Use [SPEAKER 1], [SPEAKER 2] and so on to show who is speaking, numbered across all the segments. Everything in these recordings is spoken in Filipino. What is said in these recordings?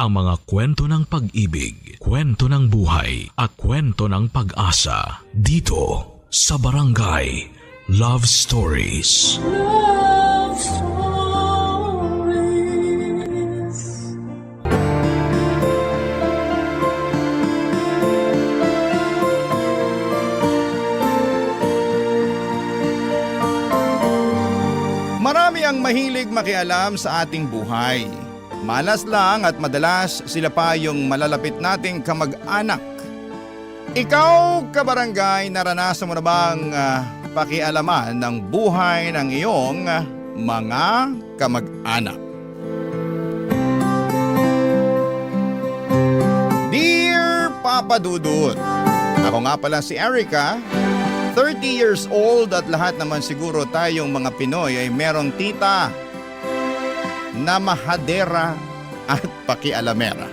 [SPEAKER 1] ang mga kwento ng pag-ibig, kwento ng buhay at kwento ng pag-asa dito sa Barangay Love Stories.
[SPEAKER 2] Love Stories.
[SPEAKER 3] Marami ang mahilig makialam sa ating buhay. Malas lang at madalas sila pa yung malalapit nating kamag-anak. Ikaw, kabarangay, naranasan mo na bang pakialaman ng buhay ng iyong mga kamag-anak? Dear Papa Dudut, ako nga pala si Erica, 30 years old at lahat naman siguro tayong mga Pinoy ay merong tita na mahadera at pakialamera.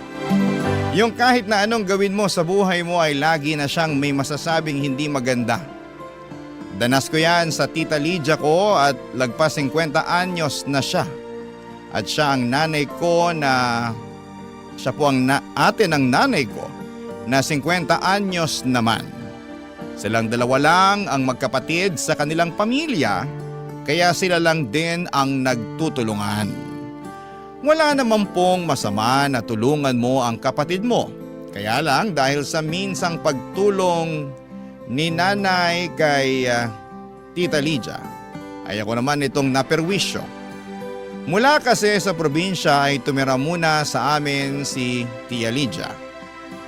[SPEAKER 3] Yung kahit na anong gawin mo sa buhay mo ay lagi na siyang may masasabing hindi maganda. Danas ko yan sa tita Lydia ko at lagpas 50 anyos na siya. At siya ang nanay ko na siya po ang ate ng nanay ko na 50 anyos naman. Silang dalawa lang ang magkapatid sa kanilang pamilya kaya sila lang din ang nagtutulungan. Wala naman pong masama na tulungan mo ang kapatid mo. Kaya lang dahil sa minsang pagtulong ni nanay kay Tita Lydia, ay ako naman itong naperwisyo. Mula kasi sa probinsya ay tumira muna sa amin si Tia Lydia.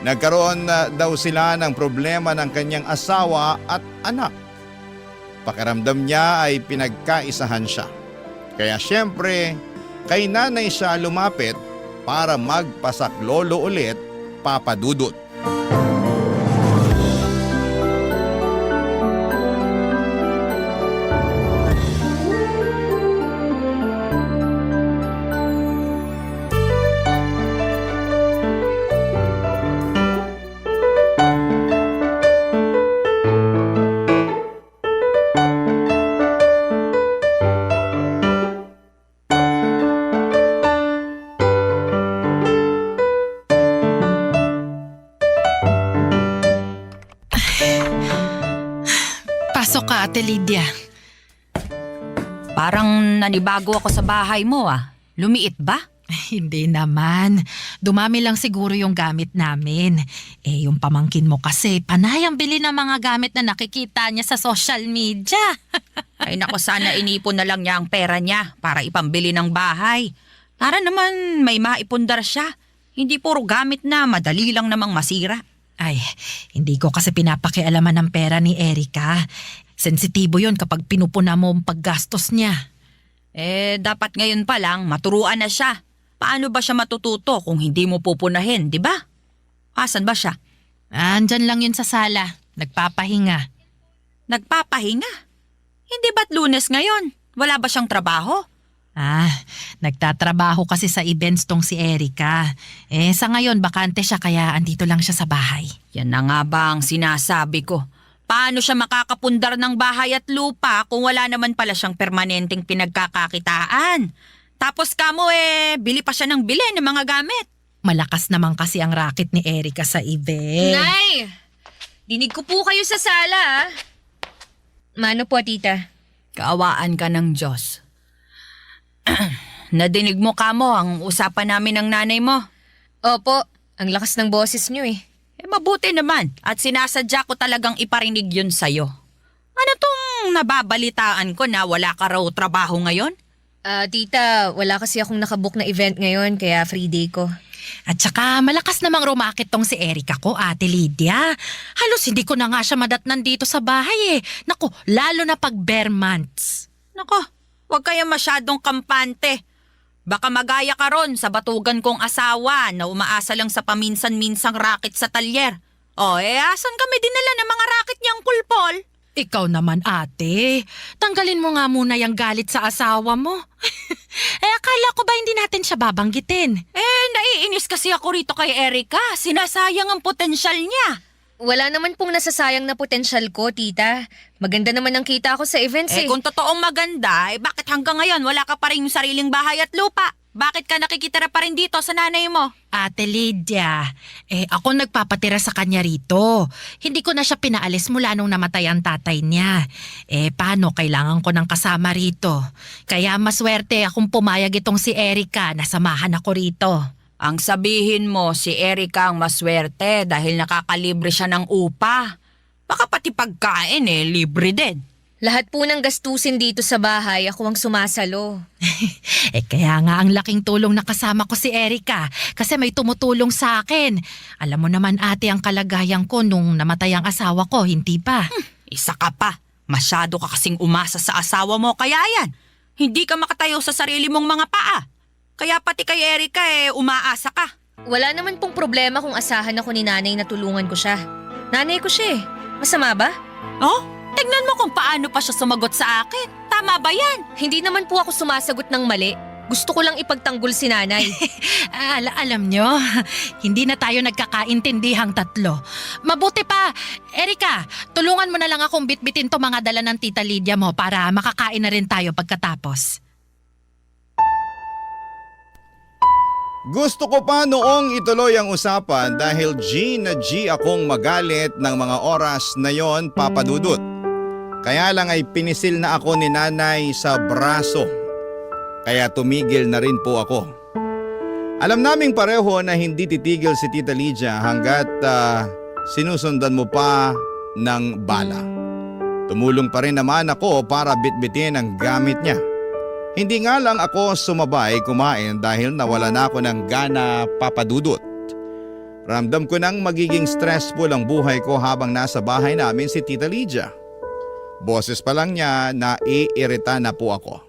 [SPEAKER 3] Nagkaroon daw sila ng problema ng kanyang asawa at anak. Pakiramdam niya ay pinagkaisahan siya. Kaya syempre, kay nanay siya lumapit para magpasaklolo ulit, Papa Dudut.
[SPEAKER 4] Pasok ka, Ate Lydia.
[SPEAKER 5] Parang nanibago ako sa bahay mo ah. Lumiit ba?
[SPEAKER 4] Hindi naman. Dumami lang siguro yung gamit namin. Yung pamangkin mo kasi, panay ang bili ng mga gamit na nakikita niya sa social media.
[SPEAKER 5] Ay nako, sana inipon na lang niya ang pera niya para ipambili ng bahay. Para naman may maipundar siya. Hindi puro gamit na madali lang namang masira.
[SPEAKER 4] Ay, hindi ko kasi pinapakialaman ng pera ni Erica. Sensitibo yun kapag pinupuna mo ang paggastos niya.
[SPEAKER 5] Dapat ngayon pa lang maturuan na siya. Paano ba siya matututo kung hindi mo pupunahin, di ba? Asan ba siya?
[SPEAKER 4] Andyan lang yun sa sala. Nagpapahinga.
[SPEAKER 5] Nagpapahinga? Hindi ba't Lunes ngayon? Wala ba siyang trabaho?
[SPEAKER 4] Nagtatrabaho kasi sa events tong si Erica. Sa ngayon, bakante siya kaya andito lang siya sa bahay.
[SPEAKER 5] Yan na nga ba ang sinasabi ko. Paano siya makakapundar ng bahay at lupa kung wala naman pala siyang permanenteng pinagkakakitaan? Tapos kamo bili pa siya ng bili ng mga gamit.
[SPEAKER 4] Malakas naman kasi ang racket ni Erica sa event.
[SPEAKER 6] Nay! Dinig ko po kayo sa sala. Mano po, tita?
[SPEAKER 5] Kaawaan ka ng Diyos. Nadinig mo kamo ang usapan namin ng nanay mo.
[SPEAKER 6] Opo, ang lakas ng boses niyo eh.
[SPEAKER 5] Mabuti naman at sinasadya ko talagang iparinig yun sa'yo. Ano tong nababalitaan ko na wala ka raw trabaho ngayon?
[SPEAKER 6] Tita, wala kasi akong nakabook na event ngayon kaya free day ko.
[SPEAKER 4] At saka malakas namang rumakit tong si Erica ko, Ate Lydia. Halos hindi ko na nga siya madatnan dito sa bahay eh. Naku, lalo na pag bare months.
[SPEAKER 5] Nako, huwag kaya masyadong kampante. Baka magaya ka ron sa batugan kong asawa na umaasa lang sa paminsan-minsang racket sa talyer. Asan kami dinala ng mga racket niyang kulpol?
[SPEAKER 4] Ikaw naman, ate. Tanggalin mo nga muna yung galit sa asawa mo. Akala ko ba hindi natin siya babanggitin?
[SPEAKER 5] Naiinis kasi ako rito kay Erica. Sinasayang ang potensyal niya.
[SPEAKER 6] Wala naman pong nasasayang na potensyal ko, tita. Maganda naman ang kita ko sa events eh.
[SPEAKER 5] Kung totoong maganda, bakit hanggang ngayon wala ka pa rin yung sariling bahay at lupa? Bakit ka nakikitira pa rin dito sa nanay mo?
[SPEAKER 4] Ate Lydia, ako nagpapatira sa kanya rito. Hindi ko na siya pinaalis mula nung namatay ang tatay niya. Paano kailangan ko ng kasama rito? Kaya maswerte akong pumayag itong si Erica na samahan ako rito.
[SPEAKER 5] Ang sabihin mo, si Erica ang maswerte dahil nakakalibre siya ng upa. Baka pati pagkain libre din.
[SPEAKER 6] Lahat po ng gastusin dito sa bahay, ako ang sumasalo.
[SPEAKER 4] Kaya nga ang laking tulong na kasama ko si Erica kasi may tumutulong sa akin. Alam mo naman ate ang kalagayan ko nung namatay ang asawa ko, hindi pa.
[SPEAKER 5] Isa ka pa. Masyado ka kasing umasa sa asawa mo, kaya yan. Hindi ka makatayo sa sarili mong mga paa. Kaya pati kay Erica umaasa ka.
[SPEAKER 6] Wala naman pong problema kung asahan ako ni nanay na tulungan ko siya. Nanay ko siya eh. Masama ba?
[SPEAKER 5] Oh? Tignan mo kung paano pa siya sumagot sa akin. Tama ba yan?
[SPEAKER 6] Hindi naman po ako sumasagot ng mali. Gusto ko lang ipagtanggol si nanay.
[SPEAKER 4] Alam nyo, hindi na tayo nagkakaintindihang tatlo. Mabuti pa, Erica, tulungan mo na lang akong bitbitin to mga dala ng Tita Lydia mo para makakain na rin tayo pagkatapos.
[SPEAKER 3] Gusto ko pa noong ituloy ang usapan dahil G akong magalit ng mga oras na yon, Papa Dudut. Kaya lang ay pinisil na ako ni nanay sa braso. Kaya tumigil na rin po ako. Alam naming pareho na hindi titigil si Tita Lydia hanggat sinusundan mo pa ng bala. Tumulong pa rin naman ako para bitbitin ang gamit niya. Hindi nga lang ako sumabay kumain dahil nawala na ako ng gana, Papa Dudut. Ramdam ko nang magiging stressful ang buhay ko habang nasa bahay namin si Tita Lydia. Boses pa lang niya na iirita na po ako.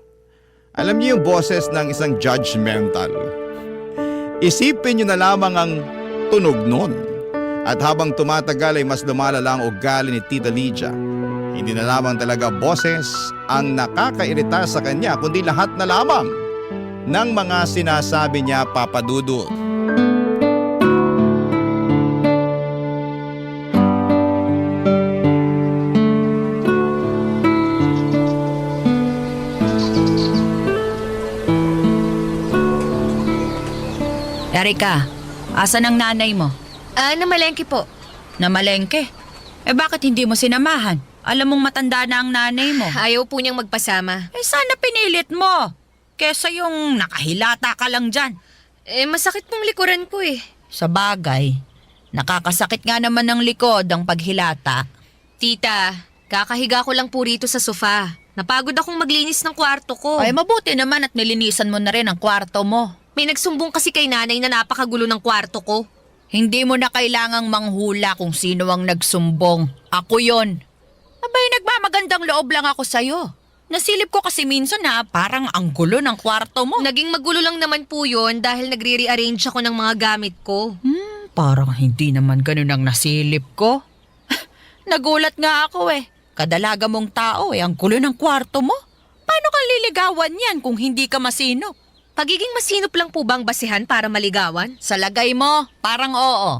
[SPEAKER 3] Alam niyo yung boses ng isang judgmental. Isipin niyo na lamang ang tunog nun. At habang tumatagal ay mas lumalala ang ugali ni Tita Lydia. Hindi na lamang talaga boses ang nakakairita sa kanya kundi lahat na lamang ng mga sinasabi niya, Papa Dudut.
[SPEAKER 5] Erica, asan ang nanay mo?
[SPEAKER 6] Namalengke po.
[SPEAKER 5] Namalengke? Bakit hindi mo sinamahan? Alam mong matanda na ang nanay mo.
[SPEAKER 6] Ayaw po niyang magpasama.
[SPEAKER 5] Sana pinilit mo. Kesa yung nakahilata ka lang dyan.
[SPEAKER 6] Masakit pong likuran ko eh.
[SPEAKER 5] Sa bagay, nakakasakit nga naman ng likod ang paghilata.
[SPEAKER 6] Tita, kakahiga ko lang po rito sa sofa. Napagod akong maglinis ng kwarto ko.
[SPEAKER 5] Ay mabuti naman at nilinisan mo na rin ang kwarto mo.
[SPEAKER 6] May nagsumbong kasi kay nanay na napakagulo ng kwarto ko.
[SPEAKER 5] Hindi mo na kailangang manghula kung sino ang nagsumbong. Ako yon. Abay, nagmamagandang loob lang ako sa'yo. Nasilip ko kasi minsan na parang ang gulo ng kwarto mo.
[SPEAKER 6] Naging magulo lang naman po yun dahil nagre-rearrange ako ng mga gamit ko.
[SPEAKER 5] Parang hindi naman ganun ang nasilip ko. Nagulat nga ako Kadalaga mong tao ang gulo ng kwarto mo. Paano kang liligawan yan kung hindi ka masinop?
[SPEAKER 6] Pagiging masinop lang po bang basihan para maligawan?
[SPEAKER 5] Sa lagay mo, parang oo.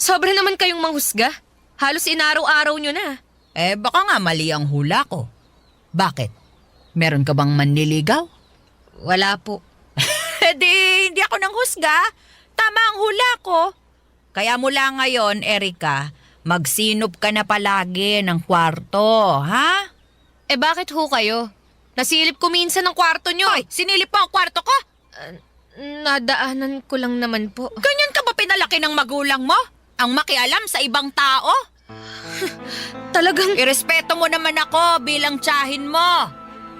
[SPEAKER 6] Sobra naman kayong manghusga. Halos inaraw-araw nyo na.
[SPEAKER 5] Baka nga mali ang hula ko. Bakit? Meron ka bang manliligaw?
[SPEAKER 6] Wala po.
[SPEAKER 5] Hindi ako nang husga. Tama ang hula ko. Kaya mula ngayon, Erica, magsinop ka na palagi ng kwarto, ha?
[SPEAKER 6] Bakit ho kayo? Nasilip ko minsan ng kwarto nyo.
[SPEAKER 5] Hoy, sinilip mo ang kwarto ko?
[SPEAKER 6] Nadaanan ko lang naman po.
[SPEAKER 5] Ganyan ka ba pinalaki ng magulang mo? Ang makialam sa ibang tao?
[SPEAKER 6] Talagang...
[SPEAKER 5] Irespeto mo naman ako bilang tiyahin mo.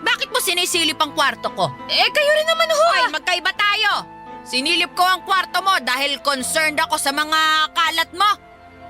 [SPEAKER 5] Bakit mo sinisilip ang kwarto ko?
[SPEAKER 6] kayo rin naman ho.
[SPEAKER 5] Hoy, magkaiba tayo. Sinilip ko ang kwarto mo dahil concerned ako sa mga kalat mo.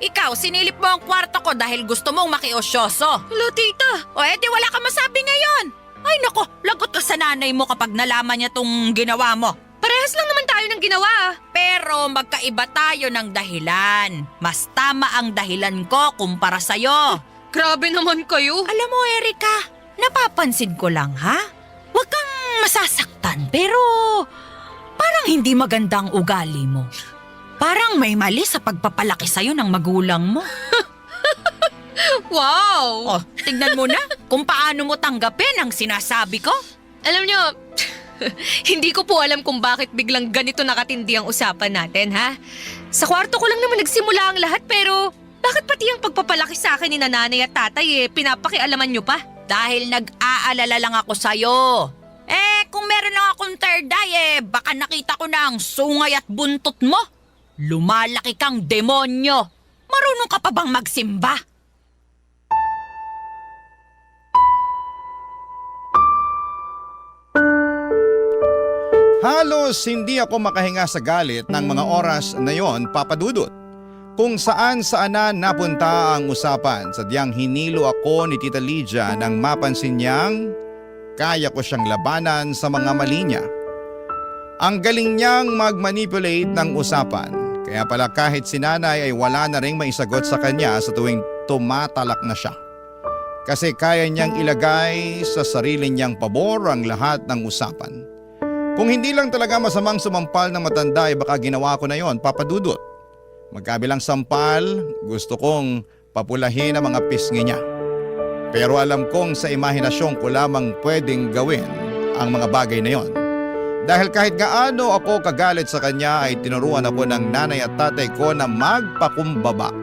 [SPEAKER 5] Ikaw, sinilip mo ang kwarto ko dahil gusto mong makiosyoso.
[SPEAKER 6] Hello, tita.
[SPEAKER 5] Di wala ka masabi ngayon. Ay nako, lagot ka sa nanay mo kapag nalaman niya tong ginawa mo.
[SPEAKER 6] Parehas lang naman tayo ng ginawa.
[SPEAKER 5] Pero magkaiba tayo ng dahilan. Mas tama ang dahilan ko kumpara sa'yo.
[SPEAKER 6] Grabe naman kayo.
[SPEAKER 5] Alam mo, Erica, napapansin ko lang, ha? Huwag kang masasaktan, pero parang hindi magandang ugali mo. Parang may mali sa pagpapalaki sa'yo ng magulang mo.
[SPEAKER 6] Wow!
[SPEAKER 5] Tignan mo na kung paano mo tanggapin ang sinasabi ko.
[SPEAKER 6] Alam nyo, Hindi ko po alam kung bakit biglang ganito nakatindi ang usapan natin, ha? Sa kwarto ko lang naman nagsimula ang lahat pero bakit pati ang pagpapalaki sa akin ni nanay at tatay pinapakialaman nyo pa?
[SPEAKER 5] Dahil nag-aalala lang ako sa'yo. Kung meron lang akong third eye, baka nakita ko na ang sungay at buntot mo. Lumalaki kang demonyo. Marunong ka pa bang magsimba?
[SPEAKER 3] Halos hindi ako makahinga sa galit ng mga oras na yon, Papa Dudut. Kung saan na napunta ang usapan, sadyang hinilo ako ni Tita Lydia nang mapansin niyang kaya ko siyang labanan sa mga mali niya. Ang galing niyang mag-manipulate ng usapan, kaya pala kahit si nanay ay wala na ring maisagot sa kanya sa tuwing tumatalak na siya. Kasi kaya niyang ilagay sa sarili niyang pabor ang lahat ng usapan. Kung hindi lang talaga masamang sumampal ng matanda ay baka ginawa ko na yon, Papa Dudut. Magkabilang sampal, gusto kong papulahin ang mga pisngi niya. Pero alam kong sa imahinasyon ko lamang pwedeng gawin ang mga bagay na yon. Dahil kahit gaano ako kagalit sa kanya ay tinuruan ako ng nanay at tatay ko na magpakumbaba.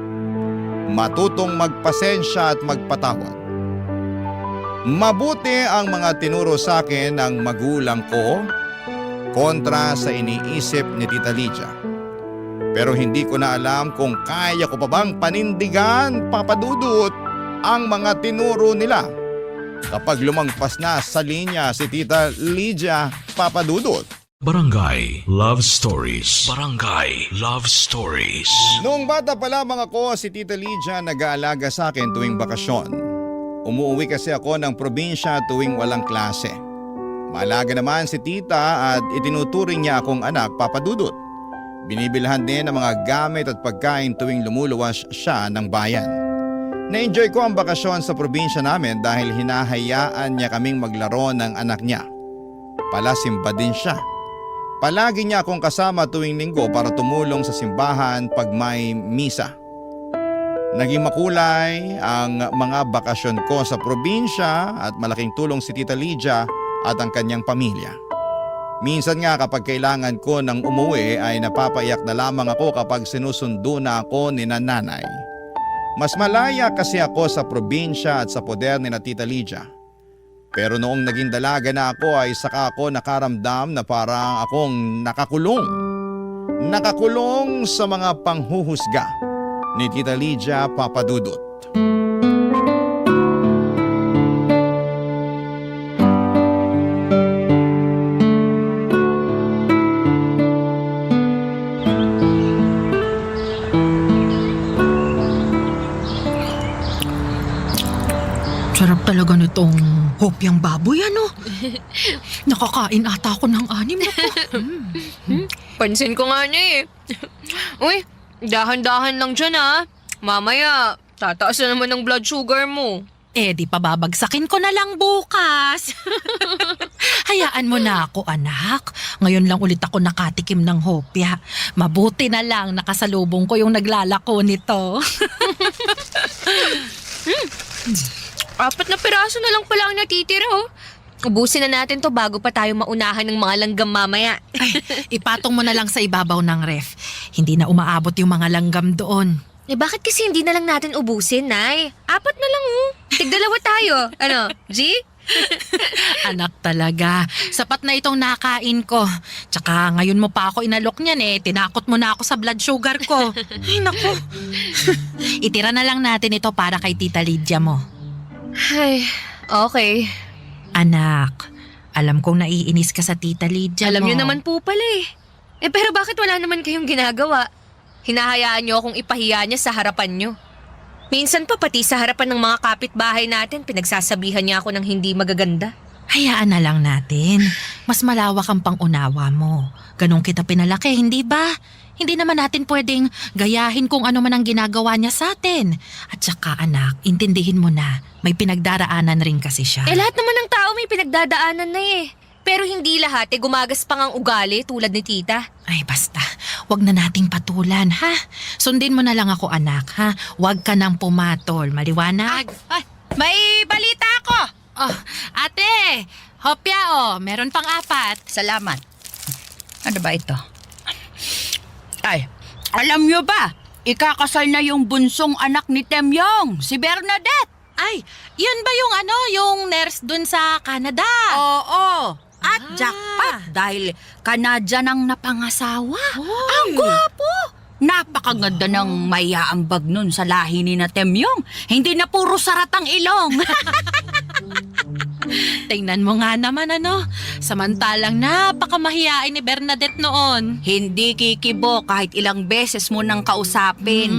[SPEAKER 3] Matutong magpasensya at magpatawad. Mabuti ang mga tinuro sa akin ng magulang ko kontra sa iniisip ni Tita Lydia. Pero hindi ko na alam kung kaya ko pa bang panindigan, Papa Dudut, ang mga tinuro nila. Kapag lumangpas na sa linya si Tita Lydia, Papa Dudut.
[SPEAKER 1] Barangay Love Stories. Barangay Love Stories.
[SPEAKER 3] Noong bata pa lamang ako, si Tita Lydia nag-aalaga sa akin tuwing bakasyon. Umuwi kasi ako ng probinsya tuwing walang klase. Maalaga naman si Tita at itinuturing niya akong anak, Papa Dudut. Binibilhan din ng mga gamit at pagkain tuwing lumuluwas siya ng bayan. Na-enjoy ko ang bakasyon sa probinsya namin dahil hinahayaan niya kaming maglaro ng anak niya. Palasimba din siya. Palagi niya akong kasama tuwing linggo para tumulong sa simbahan pag may misa. Naging makulay ang mga bakasyon ko sa probinsya at malaking tulong si Tita Lydia at ang kanyang pamilya. Minsan nga kapag kailangan ko ng umuwi ay napapaiyak na lamang ako kapag sinusundo na ako ni nanay. Mas malaya kasi ako sa probinsya at sa poder ni na Tita Lydia. Pero noong naging dalaga na ako ay saka ako nakaramdam na parang akong nakakulong. Nakakulong sa mga panghuhusga ni Tita Lydia, Papa Dudut.
[SPEAKER 4] Sarap talaga nitong hopyang baboy, ano? Nakakain ata ako ng anim na to.
[SPEAKER 6] Pansin ko nga niya Uy, dahan-dahan lang dyan Mamaya, tataas na naman ang blood sugar mo.
[SPEAKER 4] Di pababagsakin ko na lang bukas. Hayaan mo na ako, anak. Ngayon lang ulit ako nakatikim ng hopya. Mabuti na lang nakasalubong ko yung naglalako nito.
[SPEAKER 6] 4 na piraso na lang pala ang natitira, Ubusin na natin to bago pa tayo maunahan ng mga langgam mamaya.
[SPEAKER 4] Ipatong mo na lang sa ibabaw ng ref. Hindi na umaabot yung mga langgam doon.
[SPEAKER 6] Bakit kasi hindi na lang natin ubusin, Nay? 4 na lang, Tig-2 tayo. Ano, G?
[SPEAKER 4] Anak talaga. Sapat na itong nakain ko. Tsaka ngayon mo pa ako inalok niyan Tinakot mo na ako sa blood sugar ko. Ay, naku. Itira na lang natin ito para kay Tita Lydia mo.
[SPEAKER 6] Ay, okay.
[SPEAKER 4] Anak, alam kong naiinis ka sa Tita Lydia
[SPEAKER 6] Alam
[SPEAKER 4] mo.
[SPEAKER 6] niyo naman po pala pero bakit wala naman kayong ginagawa? Hinahayaan niyo akong ipahiya niya sa harapan niyo. Minsan pa pati sa harapan ng mga kapitbahay natin, pinagsasabihan niya ako ng hindi magaganda.
[SPEAKER 4] Hayaan na lang natin. Mas malawak ang pangunawa mo. Ganun kita pinalaki, hindi ba? Hindi naman natin pwedeng gayahin kung ano man ang ginagawa niya sa atin. At saka anak, intindihin mo na, may pinagdaraanan rin kasi siya.
[SPEAKER 6] Lahat naman ng tao may pinagdadaanan na Pero hindi lahat gumagaspang ang ugali tulad ni tita.
[SPEAKER 4] Ay basta, wag na nating patulan, ha? Sundin mo na lang ako, anak, ha? Wag ka nang pumatol, maliwanag?
[SPEAKER 5] May balita ako!
[SPEAKER 4] Oh, ate! Hopya, meron pang 4.
[SPEAKER 5] Salamat. Ano ba ito? Ay, alam nyo ba? Ikakasal na yung bunsong anak ni Temyong, si Bernadette.
[SPEAKER 4] Ay, yun ba yung nurse dun sa Canada?
[SPEAKER 5] Oo. At jackpot dahil Canadian ang napangasawa. Ang gwapo! Napakaganda ng maiaambag nun sa lahi ni na Temyong. Hindi na puro saratang ilong.
[SPEAKER 4] Tingnan mo nga naman samantalang napakamahiyain ni Bernadette noon.
[SPEAKER 5] Hindi kikibo kahit ilang beses mo nang kausapin.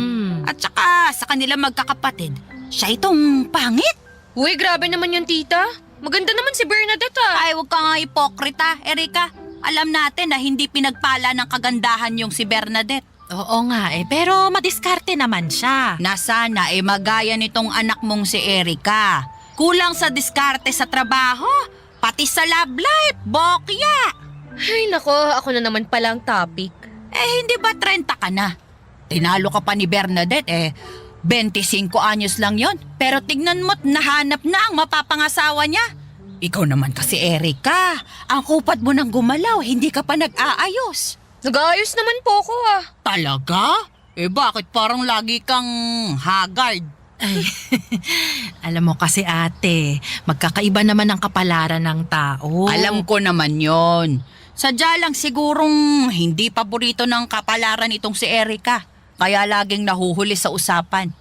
[SPEAKER 5] At saka sa kanila magkakapatid, siya itong pangit.
[SPEAKER 6] Uy, grabe naman yung tita. Maganda naman si Bernadette
[SPEAKER 5] Ay, huwag ka nga hipokrita, Erika. Alam natin na hindi pinagpala ng kagandahan yung si Bernadette.
[SPEAKER 4] Oo nga pero madiskarte naman siya.
[SPEAKER 5] Na sana magaya nitong anak mong si Erika. Kulang sa diskarte sa trabaho, pati sa love life, bokya.
[SPEAKER 6] Ay nako, ako na naman pala ang topic.
[SPEAKER 5] Hindi ba 30 ka na? Tinalo ka pa ni Bernadette 25 anyos lang yon. Pero tignan mo't nahanap na ang mapapangasawa niya. Ikaw naman kasi Erika, ang kupad mo nang gumalaw, hindi ka pa nag-aayos.
[SPEAKER 6] Nag-aayos naman po ako
[SPEAKER 5] Talaga? Bakit parang lagi kang haggard?
[SPEAKER 4] Ay, alam mo kasi ate, magkakaiba naman ang kapalaran ng tao.
[SPEAKER 5] Alam ko naman yon. Sadya lang sigurong hindi paborito ng kapalaran itong si Erika. Kaya laging nahuhuli sa usapan.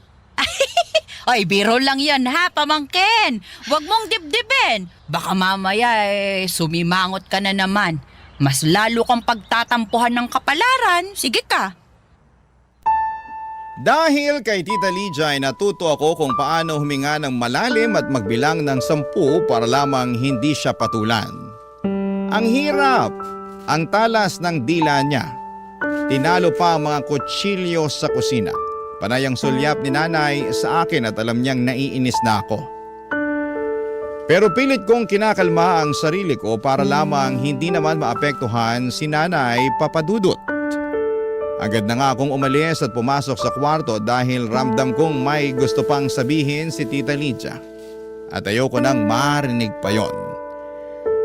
[SPEAKER 5] Ay, biro lang yan ha, pamangkin. Huwag mong dibdibin. Baka mamaya sumimangot ka na naman. Mas lalo kang pagtatampuhan ng kapalaran. Sige ka.
[SPEAKER 3] Dahil kay Tita Lydia ay natuto ako kung paano huminga ng malalim at magbilang ng 10 para lamang hindi siya patulan. Ang hirap, ang talas ng dila niya. Tinalo pa ang mga kutsilyo sa kusina. Panay ang sulyap ni nanay sa akin at alam niyang naiinis na ako. Pero pilit kong kinakalma ang sarili ko para lamang hindi naman maapektuhan si Nanay Papadudut. Agad na nga akong umalis at pumasok sa kwarto dahil ramdam kong may gusto pang sabihin si Tita Lydia. At ayoko nang marinig pa yon.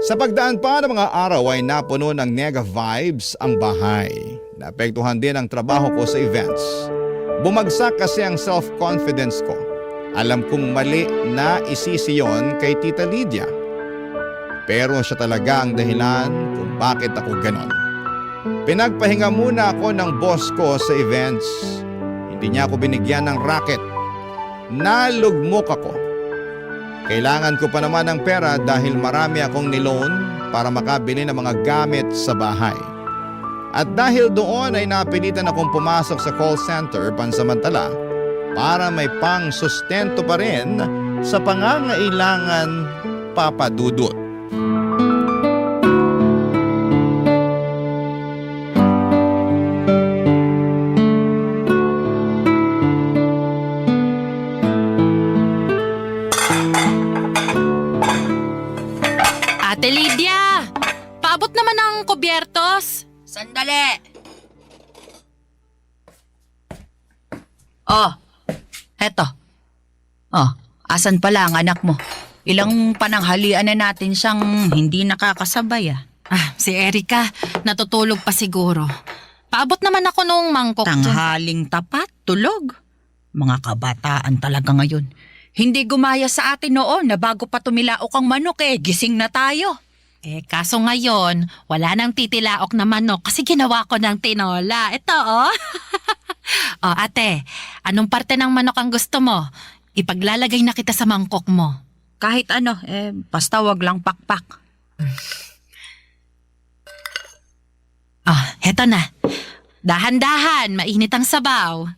[SPEAKER 3] Sa pagdaan pa ng mga araw ay napuno ng nega vibes ang bahay. Naapektuhan din ang trabaho ko sa events. Bumagsak kasi ang self-confidence ko. Alam kong mali na isisi yon kay Tita Lydia. Pero siya talaga ang dahilan kung bakit ako ganon. Pinagpahinga muna ako ng boss ko sa events. Hindi niya ako binigyan ng racket. Nalugmok ako. Kailangan ko pa naman ng pera dahil marami akong niloan para makabili ng mga gamit sa bahay. At dahil doon ay napilitan akong pumasok sa call center pansamantala para may pang-sustento pa rin sa pangangailangan papadudot.
[SPEAKER 4] Ate Lydia, paabot naman ang kubyertos.
[SPEAKER 5] Sandali! Heto. Asan pala ang anak mo? Ilang pananghalian na natin siyang hindi nakakasabay
[SPEAKER 4] Si Erika, natutulog pa siguro. Paabot naman ako nung mangkok dyan.
[SPEAKER 5] Tanghaling tapat, tulog. Mga kabataan talaga ngayon. Hindi gumaya sa atin noon na bago pa tumilaok ang manok gising na tayo.
[SPEAKER 4] Kaso ngayon, wala nang titilaok na manok kasi ginawa ko ng tinola. Ito ate, anong parte ng manok ang gusto mo? Ipaglalagay na kita sa mangkok mo.
[SPEAKER 5] Kahit ano, basta wag lang pakpak.
[SPEAKER 4] Heto na. Dahan-dahan, mainit ang sabaw.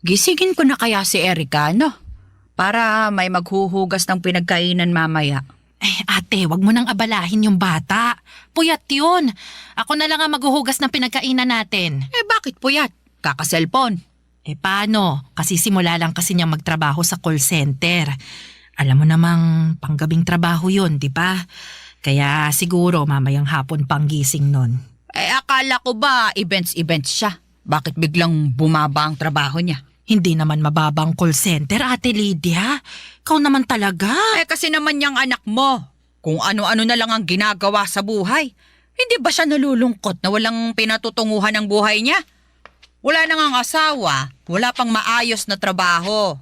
[SPEAKER 5] Gisingin ko na kaya si Erika, no? Para may maghuhugas ng pinagkainan mamaya.
[SPEAKER 4] Ate, wag mo nang abalahin yung bata. Puyat yun. Ako na lang ang maghuhugas ng pinagkainan natin.
[SPEAKER 5] Bakit puyat? Kaka-cellphone.
[SPEAKER 4] Paano? Kasi simula lang kasi niyang magtrabaho sa call center. Alam mo namang panggabing trabaho yun, di ba? Kaya siguro mamayang hapon pang gising nun.
[SPEAKER 5] Akala ko ba events siya? Bakit biglang bumaba ang trabaho niya?
[SPEAKER 4] Hindi naman mababang call center, Ate Lydia. Ikaw naman talaga.
[SPEAKER 5] Kasi naman yung anak mo. Kung ano-ano na lang ang ginagawa sa buhay. Hindi ba siya nalulungkot na walang pinatutunguhan ng buhay niya? Wala na ngang asawa, wala pang maayos na trabaho.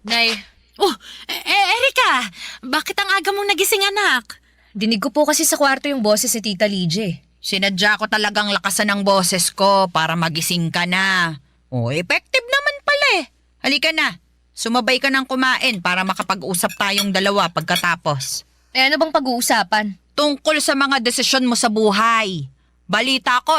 [SPEAKER 6] Nay,
[SPEAKER 4] Oh, Erika, bakit ang aga mong nagising anak?
[SPEAKER 6] dinig ko po kasi sa kwarto yung boses si Tita Lydia.
[SPEAKER 5] Sinadya ko talagang lakasan ng boses ko para magising ka na. Effective naman pala eh. Halika na, sumabay ka ng kumain para makapag-usap tayong dalawa pagkatapos.
[SPEAKER 6] Ano bang pag-uusapan?
[SPEAKER 5] Tungkol sa mga desisyon mo sa buhay. Balita ko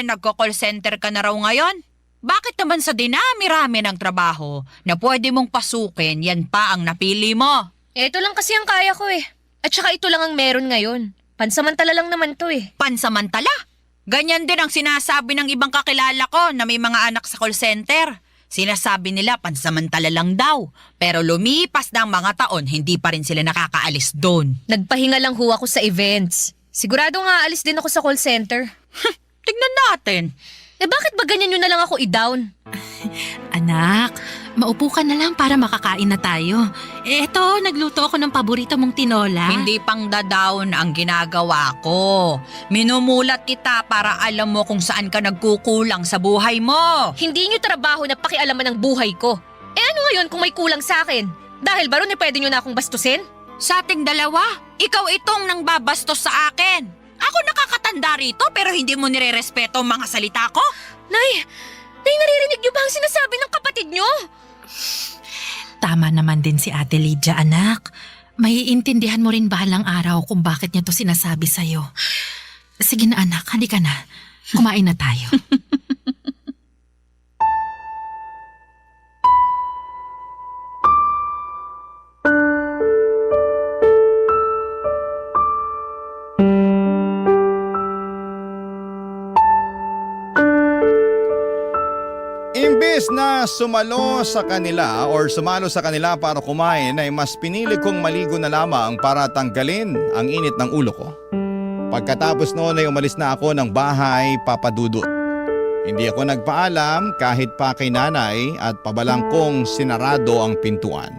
[SPEAKER 5] nagko-call center ka na raw ngayon. Bakit naman sa dinami-rami ng trabaho na pwede mong pasukin, yan pa ang napili mo?
[SPEAKER 6] Ito lang kasi ang kaya ko eh. At saka ito lang ang meron ngayon. Pansamantala lang naman to eh.
[SPEAKER 5] Pansamantala? Ganyan din ang sinasabi ng ibang kakilala ko na may mga anak sa call center. Sinasabi nila pansamantala lang daw. Pero lumipas ng mga taon, hindi pa rin sila nakakaalis doon.
[SPEAKER 6] Nagpahinga lang ho ako sa events. Sigurado nga alis din ako sa call center.
[SPEAKER 5] Tignan natin.
[SPEAKER 6] Bakit ba ganyan nyo na lang ako i-down?
[SPEAKER 4] Anak, maupo ka na lang para makakain na tayo. Eto, nagluto ako ng paborito mong tinola.
[SPEAKER 5] Hindi pang dadown ang ginagawa ko. Minumulat kita para alam mo kung saan ka nagkukulang sa buhay mo.
[SPEAKER 6] Hindi nyo trabaho na pakialaman ng buhay ko. Ano ngayon kung may kulang sa akin? Dahil ba ron pwede nyo na akong bastusin?
[SPEAKER 5] Sa ating dalawa, ikaw itong nang babastos sa akin. Ako nakakatanda rito pero hindi mo nire-respeto ang mga salita ko?
[SPEAKER 6] Nay, naririnig nyo ba ang sinasabi ng kapatid nyo?
[SPEAKER 4] Tama naman din si Ate Lydia, anak. Maiintindihan mo rin bahalang araw kung bakit niya to sinasabi sa'yo. Sige na anak, halika na. Kumain na tayo.
[SPEAKER 3] Imbes na sumalo sa kanila para kumain ay mas pinili kong maligo na lamang para tanggalin ang init ng ulo ko. Pagkatapos noon ay umalis na ako ng bahay, Papa Dudut. Hindi ako nagpaalam kahit pa kay nanay at pabalang kong sinarado ang pintuan.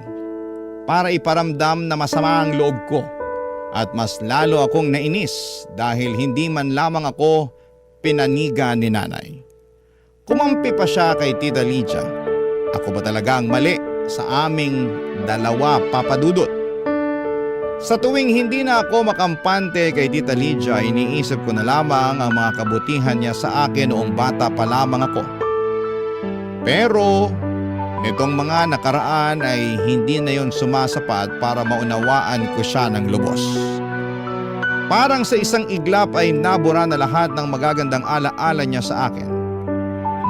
[SPEAKER 3] Para iparamdam na masama ang loob ko at mas lalo akong nainis dahil hindi man lamang ako pinaniga ni nanay. Kumampi pa siya kay Tita Lydia. Ako ba talaga ang mali sa aming dalawa, Papa Dudut? Sa tuwing hindi na ako makampante kay Tita Lydia, iniisip ko na lamang ang mga kabutihan niya sa akin noong bata pa lamang ako. Pero nitong mga nakaraan ay hindi na yon sumasapat para maunawaan ko siya ng lubos. Parang sa isang iglap ay nabura na lahat ng magagandang alaala niya sa akin.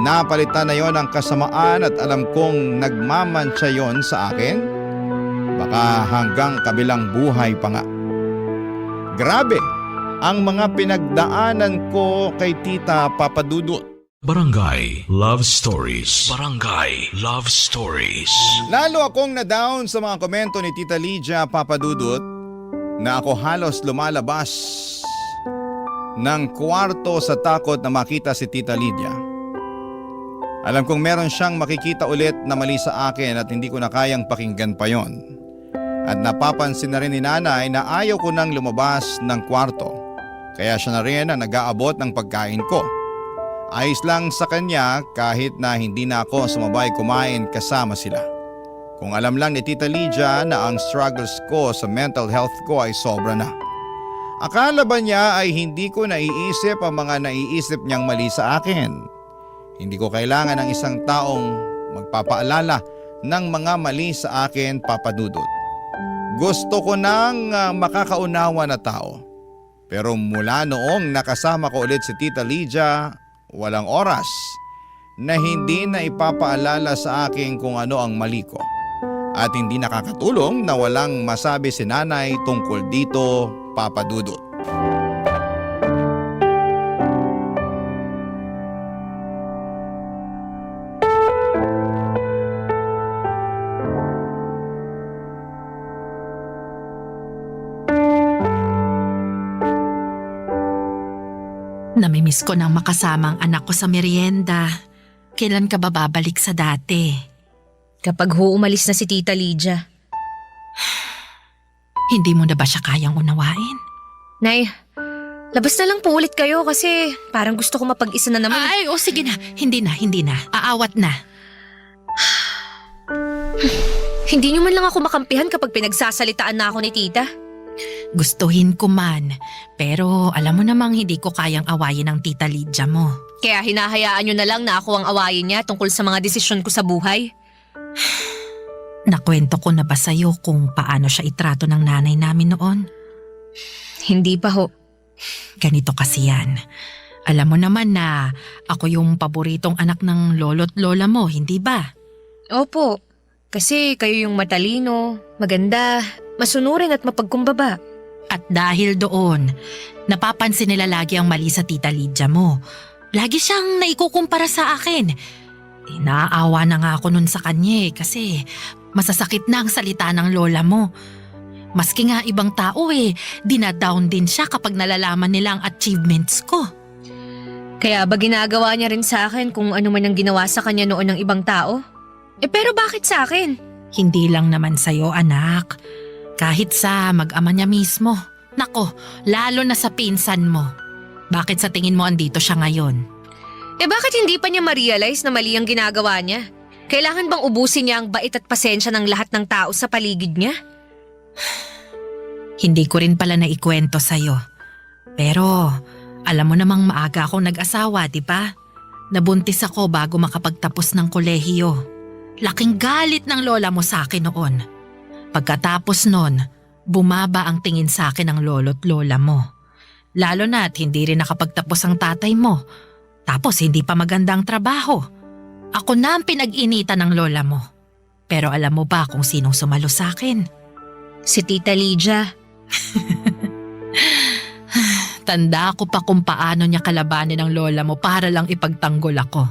[SPEAKER 3] Napalitan na yon ang kasamaan at alam kong nagmamantsa yon sa akin. Baka hanggang kabilang buhay pa nga. Grabe ang mga pinagdaanan ko kay Tita Papa Dudut.
[SPEAKER 1] Barangay Love Stories. Barangay Love Stories.
[SPEAKER 3] Lalo akong na-down sa mga komento ni Tita Lydia, Papa Dudut, na ako halos lumalabas ng kwarto sa takot na makita si Tita Lydia. Alam kong meron siyang makikita ulit na mali sa akin at hindi ko na kayang pakinggan pa yon. At napapansin na rin ni nanay na ayaw ko nang lumabas ng kwarto. Kaya siya na rin ang nag-aabot ng pagkain ko. Ayos lang sa kanya kahit na hindi na ako sumabay kumain kasama sila. Kung alam lang ni Tita Lydia na ang struggles ko sa mental health ko ay sobra na. Akala ba niya ay hindi ko naiisip ang mga naiisip niyang mali sa akin? Hindi ko kailangan ng isang taong magpapaalala ng mga mali sa akin, Papa Dudut. Gusto ko nang makakaunawa na tao. Pero mula noong nakasama ko ulit si Tita Lydia, walang oras na hindi na ipapaalala sa akin kung ano ang mali ko. At hindi nakakatulong na walang masabi si nanay tungkol dito, Papa Dudut.
[SPEAKER 4] Namimiss ko nang makasama ang anak ko sa merienda. Kailan ka ba babalik sa dati?
[SPEAKER 6] Kapag umalis na si Tita Lydia.
[SPEAKER 4] Hindi mo na ba siya kayang unawain?
[SPEAKER 6] Nay, labas na lang po ulit kayo kasi parang gusto ko mapag-isa na naman.
[SPEAKER 4] Ay, o sige na. Hindi na. Aawat na.
[SPEAKER 6] Hindi niyo man lang ako makampihan kapag pinagsasalitaan na ako ni tita.
[SPEAKER 4] Gustuhin ko man. Pero alam mo namang hindi ko kayang awayin ang tita Lydia mo.
[SPEAKER 6] Kaya hinahayaan niyo na lang na ako ang awayin niya tungkol sa mga desisyon ko sa buhay.
[SPEAKER 4] Nakwento ko na ba sa'yo kung paano siya itrato ng nanay namin noon?
[SPEAKER 6] Hindi pa ho.
[SPEAKER 4] Ganito kasi yan. Alam mo naman na ako yung paboritong anak ng lolo't lola mo, hindi ba?
[SPEAKER 6] Opo, kasi kayo yung matalino, maganda, masunurin at mapagkumbaba.
[SPEAKER 4] At dahil doon, napapansin nila lagi ang mali sa tita Lydia mo. Lagi siyang naikukumpara sa akin. Naaawa na nga ako nun sa kanya kasi masasakit na ang salita ng lola mo. Maski nga ibang tao dinadown din siya kapag nalalaman nila ang achievements ko.
[SPEAKER 6] Kaya ba ginagawa niya rin sa akin kung ano man ang ginawa sa kanya noon ng ibang tao? Pero bakit sa akin?
[SPEAKER 4] Hindi lang naman sa'yo, anak. Kahit sa mag-ama niya mismo. Nako, lalo na sa pinsan mo. Bakit sa tingin mo andito siya ngayon?
[SPEAKER 6] Bakit hindi pa niya ma-realize na mali ang ginagawa niya? Kailangan bang ubusin niya ang bait at pasensya ng lahat ng tao sa paligid niya?
[SPEAKER 4] Hindi ko rin pala naikwento sa'yo. Pero alam mo namang maaga akong nag-asawa, di ba? Nabuntis ako bago makapagtapos ng kolehiyo. Laking galit ng lola mo sa akin noon. Pagkatapos nun, bumaba ang tingin sa akin ng lolo't lola mo. Lalo na't hindi rin nakapagtapos ang tatay mo. Tapos hindi pa magandang trabaho. Ako na ang pinag-initan ng lola mo. Pero alam mo ba kung sinong sumalo sa akin?
[SPEAKER 6] Si Tita Lydia.
[SPEAKER 4] Tanda ko pa kung paano niya kalabanin ang lola mo para lang ipagtanggol ako.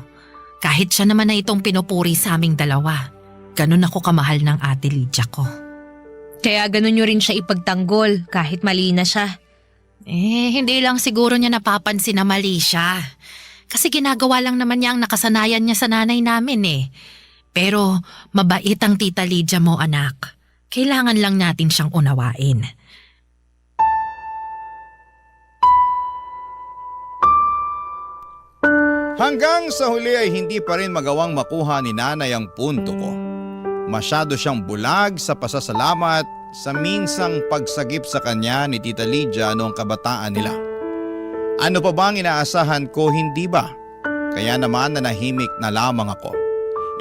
[SPEAKER 4] Kahit siya naman na itong pinupuri sa aming dalawa. Ganun ako kamahal ng ate Lydia ko.
[SPEAKER 6] Kaya ganun niyo rin siya ipagtanggol kahit mali na siya.
[SPEAKER 4] Hindi lang siguro niya napapansin na mali siya. Kasi ginagawa lang naman niya ang nakasanayan niya sa nanay namin. Pero mabait ang tita Lydia mo, anak. Kailangan lang natin siyang unawain.
[SPEAKER 3] Hanggang sa huli ay hindi pa rin magawang makuha ni nanay ang punto ko. Masyado siyang bulag sa pasasalamat sa minsang pagsagip sa kanya ni Tita Lydia noong kabataan nila. Ano pa bang inaasahan ko, hindi ba? Kaya naman nanahimik na lamang ako.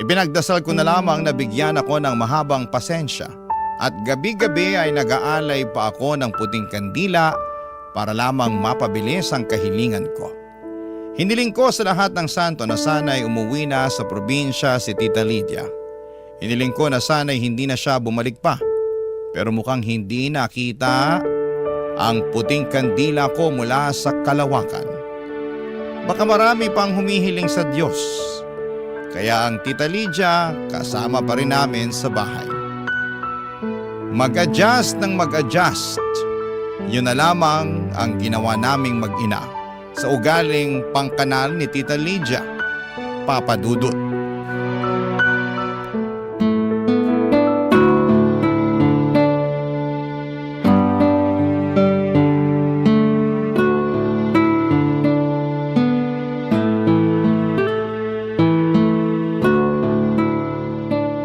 [SPEAKER 3] Ibinagdasal ko na lamang na bigyan ako ng mahabang pasensya at gabi-gabi ay nag-aalay pa ako ng puting kandila para lamang mapabilis ang kahilingan ko. Hiniling ko sa lahat ng santo na sana'y umuwi na sa probinsya si Tita Lydia. Hiniling ko na sana'y hindi na siya bumalik pa. Pero mukhang hindi nakita ang puting kandila ko mula sa kalawakan. Baka marami pang humihiling sa Diyos. Kaya ang Tita Lydia kasama pa rin namin sa bahay. Mag-adjust ng mag-adjust. Yun na lamang ang ginawa naming mag-ina sa ugaling pangkanal ni Tita Lydia, Papa Dudut.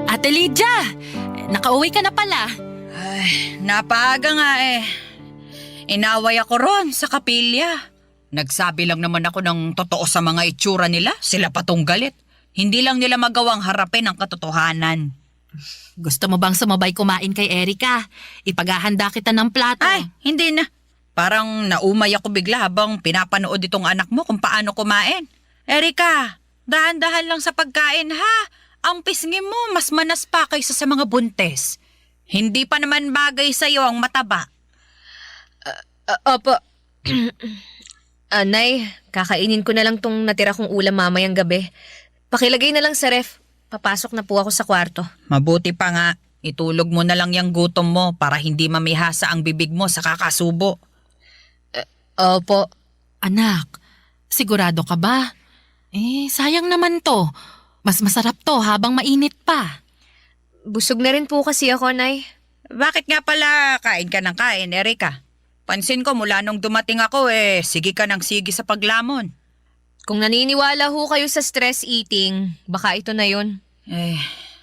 [SPEAKER 4] Ate Lydia! Nakauwi ka na pala.
[SPEAKER 5] Ay, napaaga nga Inaway ako ron sa kapilya. Nagsabi lang naman ako ng totoo sa mga itsura nila. Sila patong galit. Hindi lang nila magawang harapin ang katotohanan.
[SPEAKER 4] Gusto mo bang sumabay kumain kay Erica? Ipaghahanda kita ng plato.
[SPEAKER 5] Ay, hindi na. Parang naumay ako bigla habang pinapanood itong anak mo kung paano kumain. Erika, dahan-dahan lang sa pagkain ha. Ang pisngi mo mas manas pa kaysa sa mga buntes. Hindi pa naman bagay sa'yo ang mataba.
[SPEAKER 6] Opo. Nay, kakainin ko na lang tong natira kong ulam mamayang gabi. Pakilagay na lang sa ref. Papasok na po ako sa kwarto.
[SPEAKER 5] Mabuti pa nga, itulog mo na lang yung gutom mo para hindi mamihasa ang bibig mo sa kakasubo.
[SPEAKER 6] Opo.
[SPEAKER 4] Anak, sigurado ka ba? Sayang naman to. Mas masarap to habang mainit pa.
[SPEAKER 6] Busog na rin po kasi ako, Nay.
[SPEAKER 5] Bakit nga pala kain ka ng kain, Erika? Pansin ko mula nung dumating ako sige ka ng sige sa paglamon.
[SPEAKER 6] Kung naniniwala ho kayo sa stress eating, baka ito na yun.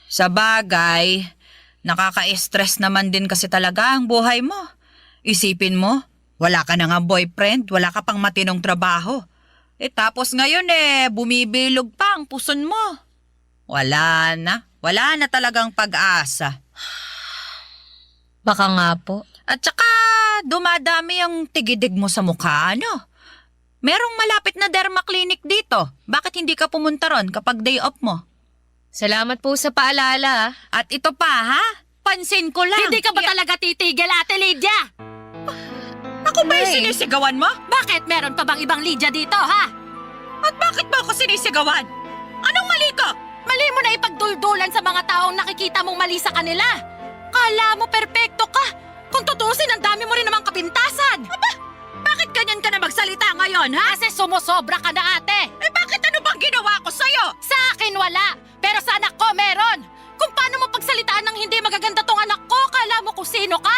[SPEAKER 5] Sa bagay, nakaka-stress naman din kasi talaga ang buhay mo. Isipin mo, wala ka na nga boyfriend, wala ka pang matinong trabaho. Tapos ngayon bumibilog pa ang puson mo. Wala na talagang pag-asa.
[SPEAKER 6] Baka nga po.
[SPEAKER 5] At saka dumadami ang tigidig mo sa mukha, ano? Merong malapit na derma clinic dito. Bakit hindi ka pumunta ron kapag day off mo?
[SPEAKER 6] Salamat po sa paalala.
[SPEAKER 5] At ito pa, ha? Pansin ko lang.
[SPEAKER 4] Hindi ka ba talaga titigil, Ate Lydia?
[SPEAKER 5] Ako ba yung
[SPEAKER 6] Ay.
[SPEAKER 5] sinisigawan mo?
[SPEAKER 4] Bakit meron pa bang ibang Lydia dito, ha?
[SPEAKER 5] At bakit mo ako sinisigawan? Anong mali ko?
[SPEAKER 4] Mali mo na ipagduldulan sa mga taong nakikita mong mali sa kanila. Kala mo perpekto ka. Kung tutusin, ang dami mo rin namang kapintasan.
[SPEAKER 5] Bakit ganyan ka na magsalita ngayon, ha?
[SPEAKER 4] Kasi sumusobra ka na, ate.
[SPEAKER 5] Bakit ano bang ginawa ko sa'yo?
[SPEAKER 4] Sa akin wala, pero sa anak ko meron. Kung paano mo pagsalitaan ng hindi magaganda tong anak ko, kala mo kung sino ka?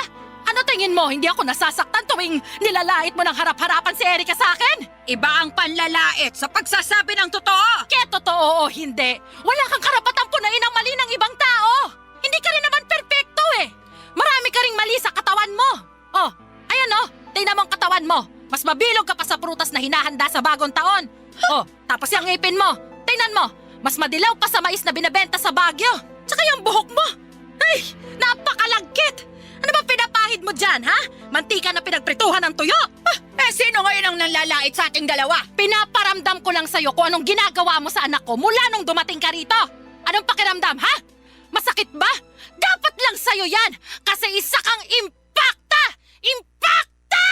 [SPEAKER 4] Ano tingin mo, hindi ako nasasaktan tuwing nilalait mo ng harap-harapan si Erika sa akin?
[SPEAKER 5] Iba ang panlalait sa pagsasabi ng totoo.
[SPEAKER 4] Kaya totoo o hindi, wala kang karapatang punain ang mali ng ibang tao. Hindi ka rin naman perpekto eh. Marami ka ring mali sa katawan mo. Oh, ayan oh, tingnan mo ang katawan mo. Mas mabilog ka pa sa prutas na hinahanda sa bagong taon. Oh, tapos yung ngipin mo, tingnan mo, mas madilaw pa sa mais na binebenta sa Baguio. Tsaka yung buhok mo. Ay, napakalagkit. Ano ba pinapahid mo dyan, ha? Mantika na pinagprituhan ng tuyo.
[SPEAKER 5] Sino ngayon ang nanlalait sa ating dalawa?
[SPEAKER 4] Pinaparamdam ko lang sa'yo kung anong ginagawa mo sa anak ko mula nung dumating ka rito. Anong pakiramdam, ha? Masakit ba? Dapat lang sa'yo yan kasi isa kang impacta! Impacta!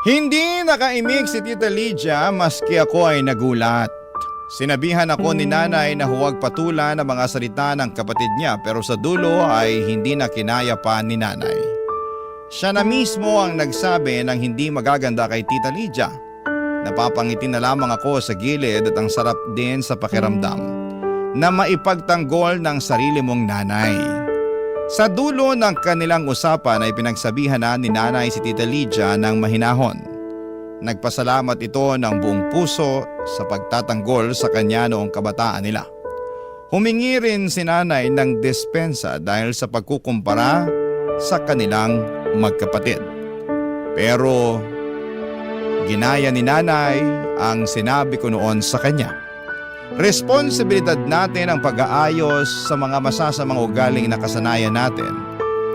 [SPEAKER 3] Hindi nakaimik si Tita Lydia maski ako ay nagulat. Sinabihan ako ni nanay na huwag patulan ang mga salita ng kapatid niya pero sa dulo ay hindi na kinaya pa ni nanay. Siya na mismo ang nagsabi ng hindi magaganda kay Tita Lydia. Napapangiti na lamang ako sa gilid at ang sarap din sa pakiramdam na maipagtanggol ng sarili mong nanay. Sa dulo ng kanilang usapan ay pinagsabihan na ni nanay si Tita Lydia ng mahinahon. Nagpasalamat ito ng buong puso sa pagtatanggol sa kanya noong kabataan nila. Humingi rin si nanay ng dispensa dahil sa pagkukumpara sa kanilang magkapatid. Pero ginaya ni nanay ang sinabi ko noon sa kanya. Responsibilidad natin ang pag-aayos sa mga masasamang ugaling na kasanayan natin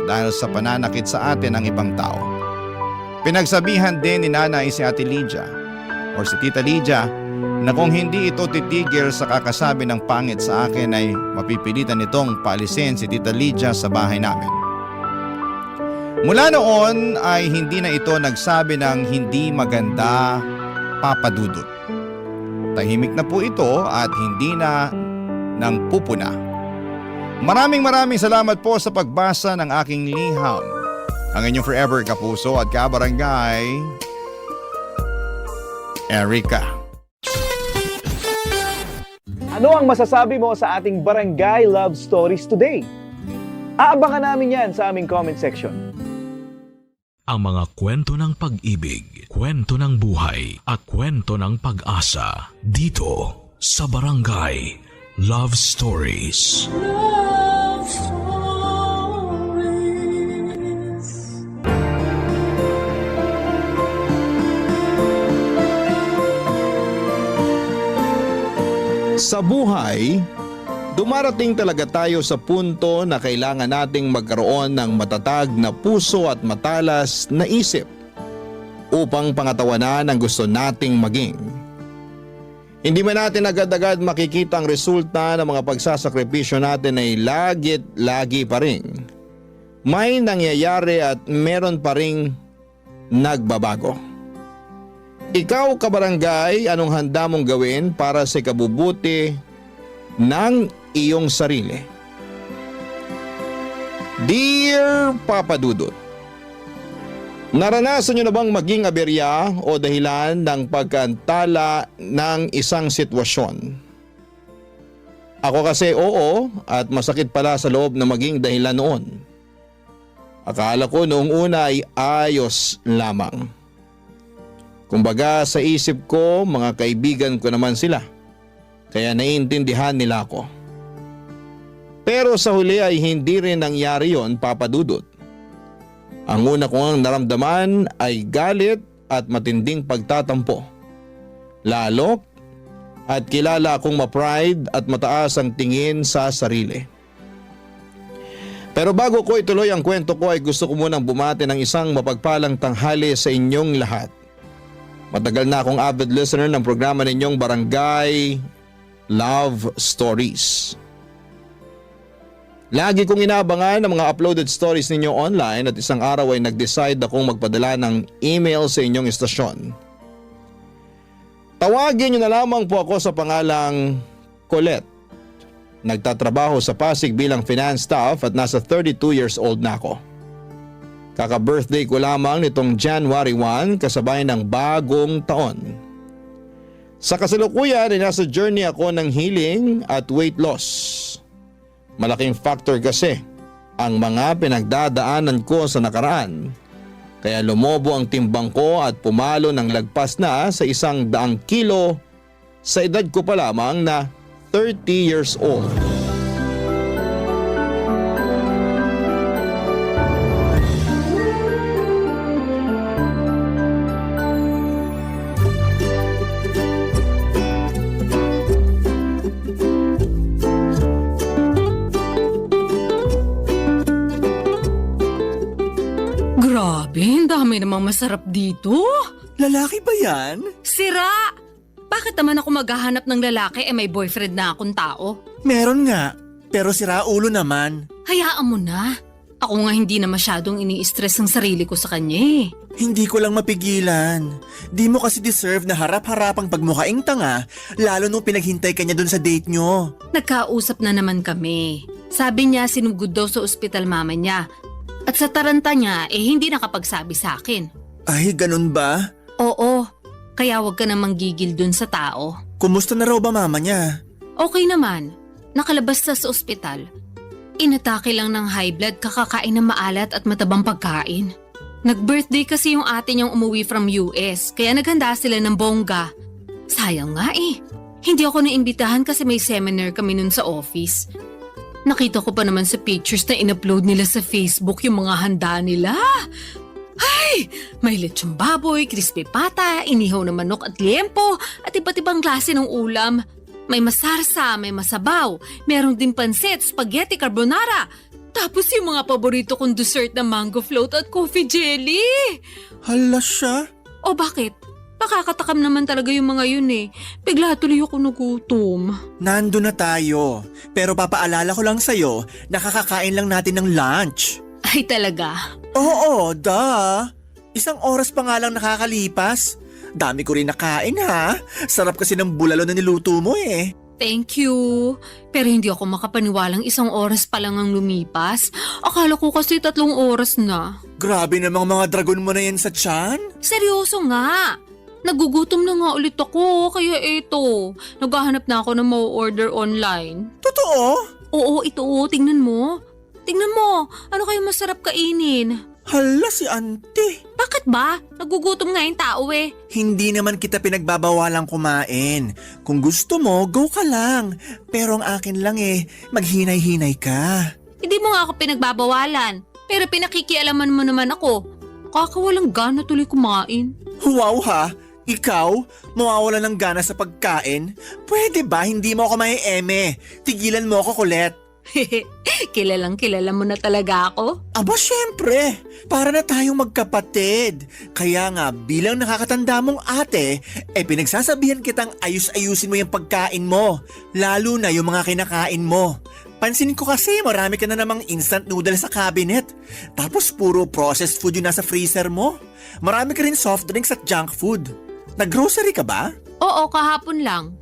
[SPEAKER 3] dahil sa pananakit sa atin ng ibang tao. Pinagsabihan din ni nanay si Ate Lydia o si Tita Lydia na kung hindi ito titigil sa kakasabi ng pangit sa akin ay mapipilitan itong paalisin si Tita Lydia sa bahay namin. Mula noon ay hindi na ito nagsabi ng hindi maganda, Papa Dudut. Tahimik na po ito at hindi na nang pupuna. Maraming salamat po sa pagbasa ng aking liham. Ang inyong forever kapuso at kabarangay, Erika.
[SPEAKER 7] Ano ang masasabi mo sa ating Barangay Love Stories today? Aabangan namin yan sa aming comment section.
[SPEAKER 1] Ang mga kwento ng pag-ibig, kwento ng buhay at kwento ng pag-asa dito sa Barangay Love Stories.
[SPEAKER 2] Love Stories.
[SPEAKER 3] Sa buhay, dumarating talaga tayo sa punto na kailangan nating magkaroon ng matatag na puso at matalas na isip upang pangatawanan ang gusto nating maging. Hindi man natin agad-agad makikita ang resulta ng mga pagsasakripisyo natin ay lagi pa rin. May nangyayari at meron pa ring nagbabago. Ikaw, kabarangay, anong handa mong gawin para sa ikabubuti ng iyong sarili? Dear Papa Dudut, naranasan niyo na bang maging aberya o dahilan ng pagkaantala ng isang sitwasyon? Ako kasi oo at masakit pala sa loob na maging dahilan noon. Akala ko noong una ay ayos lamang. Kumbaga sa isip ko, mga kaibigan ko naman sila. Kaya naiintindihan nila ako. Pero sa huli ay hindi rin nangyari yon, Papa Dudut. Ang una kong naramdaman ay galit at matinding pagtatampo. Lalo at kilala akong ma-pride at mataas ang tingin sa sarili. Pero bago ko ituloy ang kwento ko ay gusto ko munang bumati ng isang mapagpalang tanghali sa inyong lahat. Matagal na akong avid listener ng programa ninyong Barangay Love Stories. Lagi kong inaabangan ang mga uploaded stories ninyo online at isang araw ay nag-decide akong magpadala ng email sa inyong istasyon. Tawagin niyo na lamang po ako sa pangalang Colette. Nagtatrabaho sa Pasig bilang finance staff at nasa 32 years old na ako. Kaka-birthday ko lamang nitong January 1 kasabay ng bagong taon. Sa kasalukuyan ay nasa journey ako ng healing at weight loss. Malaking factor kasi ang mga pinagdadaanan ko sa nakaraan. Kaya lumobo ang timbang ko at pumalo ng lagpas na sa 100 kilo sa edad ko pa lamang na 30 years old.
[SPEAKER 2] Grabe, ang dami namang masarap dito.
[SPEAKER 8] Lalaki ba yan?
[SPEAKER 2] Sira! Bakit naman ako maghahanap ng lalaki may boyfriend na akong tao?
[SPEAKER 8] Meron nga, pero sira ulo naman.
[SPEAKER 2] Hayaan mo na. Ako nga hindi na masyadong ini-stress ang sarili ko sa kanya eh.
[SPEAKER 8] Hindi ko lang mapigilan. Di mo kasi deserve na harap-harapang pagmukaing tanga, lalo nung pinaghintay ka niya dun sa date nyo.
[SPEAKER 2] Nagkausap na naman kami. Sabi niya sinugod daw sa ospital mama niya. At sa taranta niya hindi nakapagsabi sa akin.
[SPEAKER 8] Ay, ganun ba?
[SPEAKER 2] Oo, kaya wag ka namang gigil dun sa tao.
[SPEAKER 8] Kumusta na raw ba mama niya?
[SPEAKER 2] Okay naman, nakalabas na sa ospital. Inatake lang ng high blood kakakain ng maalat at matabang pagkain. Nag-birthday kasi yung ate niyang umuwi from US, kaya naghanda sila ng bongga. Sayang nga hindi ako naimbitahan kasi may seminar kami nun sa office. Nakita ko pa naman sa pictures na in-upload nila sa Facebook yung mga handa nila. Ay! May lechong baboy, crispy pata, inihaw na manok at liempo, at iba't ibang klase ng ulam. May masarsa, may masabaw, merong din pansit, spaghetti, carbonara. Tapos yung mga paborito kong dessert na mango float at coffee jelly.
[SPEAKER 8] Hala siya?
[SPEAKER 2] O bakit? Nakakatakam naman talaga yung mga yun Bigla tuloy ako nagutom.
[SPEAKER 8] Nando na tayo. Pero papaalala ko lang sa'yo, nakakakain lang natin ng lunch.
[SPEAKER 2] Ay talaga?
[SPEAKER 8] Oo, duh. 1 oras pa nga lang nakakalipas. Dami ko rin nakain ha. Sarap kasi ng bulalo na niluto mo
[SPEAKER 2] Thank you. Pero hindi ako makapaniwalang 1 oras pa lang ang lumipas. Akala ko kasi 3 oras na.
[SPEAKER 8] Grabe namang mga dragon mo na yan sa tiyan.
[SPEAKER 2] Seryoso nga. Nagugutom na nga ulit ako, kaya eto. Naghahanap na ako ng ma-order online.
[SPEAKER 8] Totoo?
[SPEAKER 2] Oo, ito. Tingnan mo. Tingnan mo. Ano kayo masarap kainin?
[SPEAKER 8] Hala si auntie.
[SPEAKER 2] Bakit ba? Nagugutom nga yung tao
[SPEAKER 8] Hindi naman kita pinagbabawalang kumain. Kung gusto mo, go ka lang. Pero ang akin lang maghinay-hinay ka.
[SPEAKER 2] Hindi mo nga ako pinagbabawalan. Pero pinakikialaman mo naman ako. Kakawalang gana tuloy kumain.
[SPEAKER 8] Wow ha! Ikaw, mawawala ng gana sa pagkain? Pwede ba hindi mo ako mai-eme? Tigilan mo ako, Colette.
[SPEAKER 2] Kilalang kilala mo na talaga ako?
[SPEAKER 8] Aba syempre, para na tayong magkapatid. Kaya nga bilang nakakatanda mong ate, pinagsasabihan kitang ayus-ayusin mo yung pagkain mo. Lalo na yung mga kinakain mo. Pansin ko kasi marami ka na namang instant noodles sa cabinet. Tapos puro processed food yung nasa freezer mo. Marami ka rin soft drinks at junk food. Nag-grocery ka ba?
[SPEAKER 2] Oo, kahapon lang.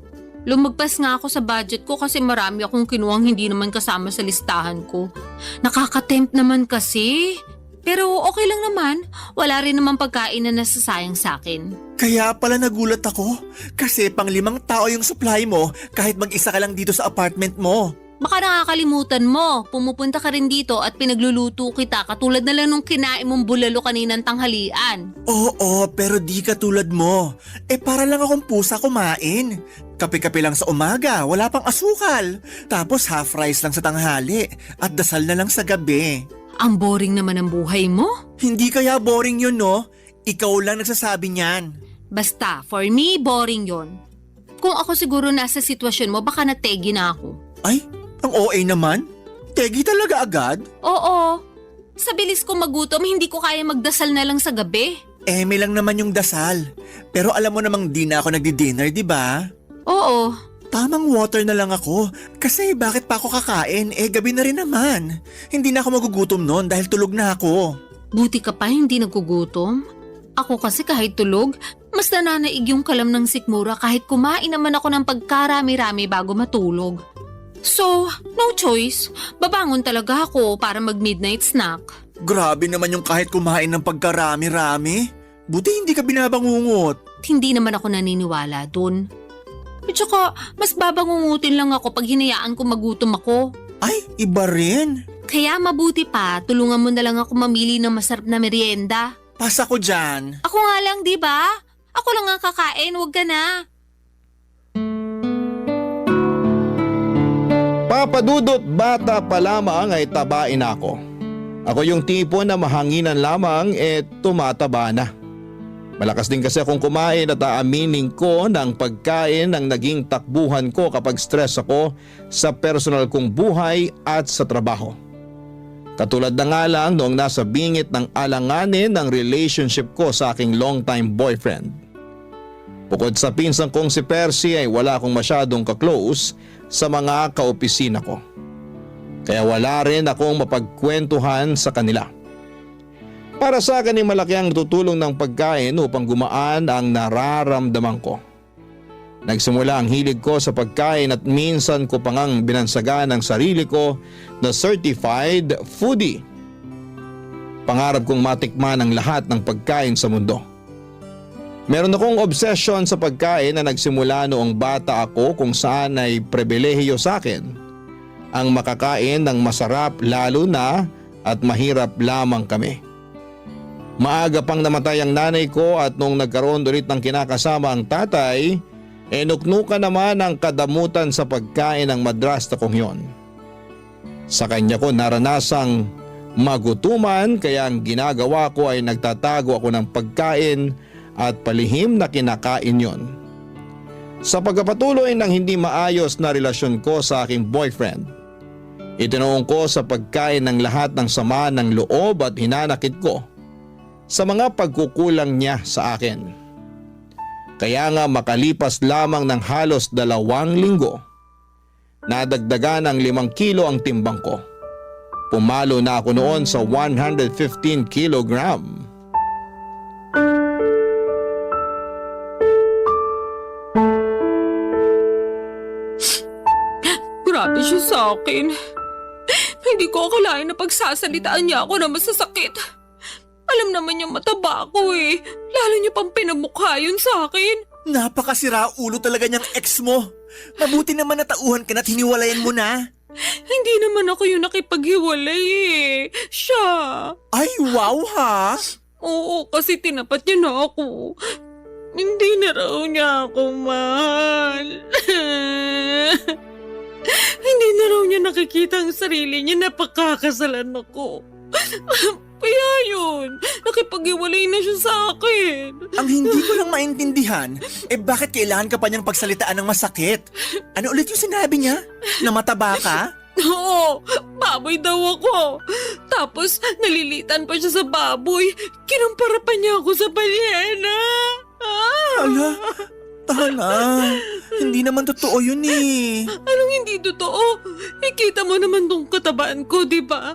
[SPEAKER 2] Lumagpas nga ako sa budget ko kasi marami akong kinuhang hindi naman kasama sa listahan ko. Nakaka-tempt naman kasi. Pero okay lang naman. Wala rin naman pagkain na nasasayang sa akin.
[SPEAKER 8] Kaya pala nagulat ako. Kasi pang 5 tao yung supply mo kahit mag-isa ka lang dito sa apartment mo.
[SPEAKER 2] Baka nakakalimutan mo. Pumupunta ka rin dito at pinagluluto kita katulad na lang nung kinain mong bulalo kaninang tanghalian.
[SPEAKER 8] Oo, pero di katulad mo. Para lang akong pusa kumain. Kape-kape lang sa umaga, wala pang asukal. Tapos half rice lang sa tanghali at dasal na lang sa gabi.
[SPEAKER 2] Ang boring naman ang buhay mo.
[SPEAKER 8] Hindi kaya boring yun, no? Ikaw lang nagsasabi niyan.
[SPEAKER 2] Basta, for me, boring yon. Kung ako siguro nasa sitwasyon mo, baka nategi na ako.
[SPEAKER 8] Ay, ang OA naman? Tegi talaga agad?
[SPEAKER 2] Oo. Sa bilis ko magutom, hindi ko kaya magdasal na lang sa gabi.
[SPEAKER 8] May lang naman yung dasal. Pero alam mo namang di na ako nagdi-dinner, di ba?
[SPEAKER 2] Oo.
[SPEAKER 8] Tamang water na lang ako. Kasi bakit pa ako kakain? Gabi na rin naman. Hindi na ako magugutom noon dahil tulog na ako.
[SPEAKER 2] Buti ka pa hindi nagugutom. Ako kasi kahit tulog, mas nananaig yung kalam ng sikmura kahit kumain naman ako ng pagkarami-rami bago matulog. So, no choice. Babangon talaga ako para mag-midnight snack.
[SPEAKER 8] Grabe naman yung kahit kumain ng pagkarami-rami. Buti hindi ka binabangungot.
[SPEAKER 2] Hindi naman ako naniniwala dun. At saka, mas babangungutin lang ako pag hinayaan ko magutom ako.
[SPEAKER 8] Ay, iba rin.
[SPEAKER 2] Kaya mabuti pa, tulungan mo na lang ako mamili ng masarap na merienda.
[SPEAKER 8] Pas ako dyan.
[SPEAKER 2] Ako nga lang, di ba? Ako lang ang kakain, wag ka na.
[SPEAKER 3] Papadudot, bata pa lamang ay tabain ako. Ako yung tipo na mahanginan lamang tumataba na. Malakas din kasi akong kumain at aaminin ko ng pagkain ang naging takbuhan ko kapag stress ako sa personal kong buhay at sa trabaho. Katulad na nga lang noong nasa bingit ng alanganin ng relationship ko sa aking long-time boyfriend. Bukod sa pinsan kong si Percy ay wala akong masyadong ka-close sa mga kaopisina ko. Kaya wala rin akong mapagkwentuhan sa kanila. Para sa akin ay malaki ang tutulong ng pagkain upang gumaan ang nararamdaman ko. Nagsimula ang hilig ko sa pagkain at minsan ko pang binansagan ang sarili ko na certified foodie. Pangarap kong matikman ang lahat ng pagkain sa mundo. Meron akong obsession sa pagkain na nagsimula noong bata ako kung saan ay pribilehiyo sa akin ang makakain ng masarap lalo na at mahirap lamang kami. Maaga pang namatay ang nanay ko at nung nagkaroon ulit ng kinakasama ang tatay, nuknukan naman ang kadamutan sa pagkain ng madrasta kong yon. Sa kanya ko naranasang magutuman kaya ang ginagawa ko ay nagtatago ako ng pagkain at palihim na kinakain yon. Sa pagpapatuloy ng hindi maayos na relasyon ko sa aking boyfriend, itinuong ko sa pagkain ng lahat ng sama ng loob at hinanakit ko sa mga pagkukulang niya sa akin. Kaya nga makalipas lamang ng halos 2 linggo, nadagdagan ng 5 kilo ang timbang ko. Pumalo na ako noon sa 115 kilogram.
[SPEAKER 2] Grabe siya sa akin. Hindi ko akalain na pagsasalitaan niya ako na masasakit. Alam naman niya mataba ako Lalo niya pang pinamukha yun sa akin.
[SPEAKER 8] Napakasira ulo talaga niyang ex mo. Mabuti naman natauhan ka na't hiniwalayan mo na.
[SPEAKER 2] Hindi naman ako yung nakipaghiwalay Siya.
[SPEAKER 8] Ay, wow ha?
[SPEAKER 2] Oo, kasi tinapat niya na ako. Hindi na raw niya ako mahal. Hindi na raw niya nakikita ang sarili niya na pagkakasalan ako. Kaya yun, nakipag-iwalay na siya sa akin.
[SPEAKER 8] Ang hindi ko lang maintindihan, bakit kailangan ka pa niyang pagsalitaan ng masakit? Ano ulit yung sinabi niya? Na mataba ka?
[SPEAKER 2] Oo, baboy daw ako. Tapos nalilitan pa siya sa baboy. Kinumpara pa niya ako sa balyena.
[SPEAKER 8] Ala, tala. Hindi naman totoo yun
[SPEAKER 2] Anong hindi totoo? Ikita mo naman tong katabaan ko, di ba?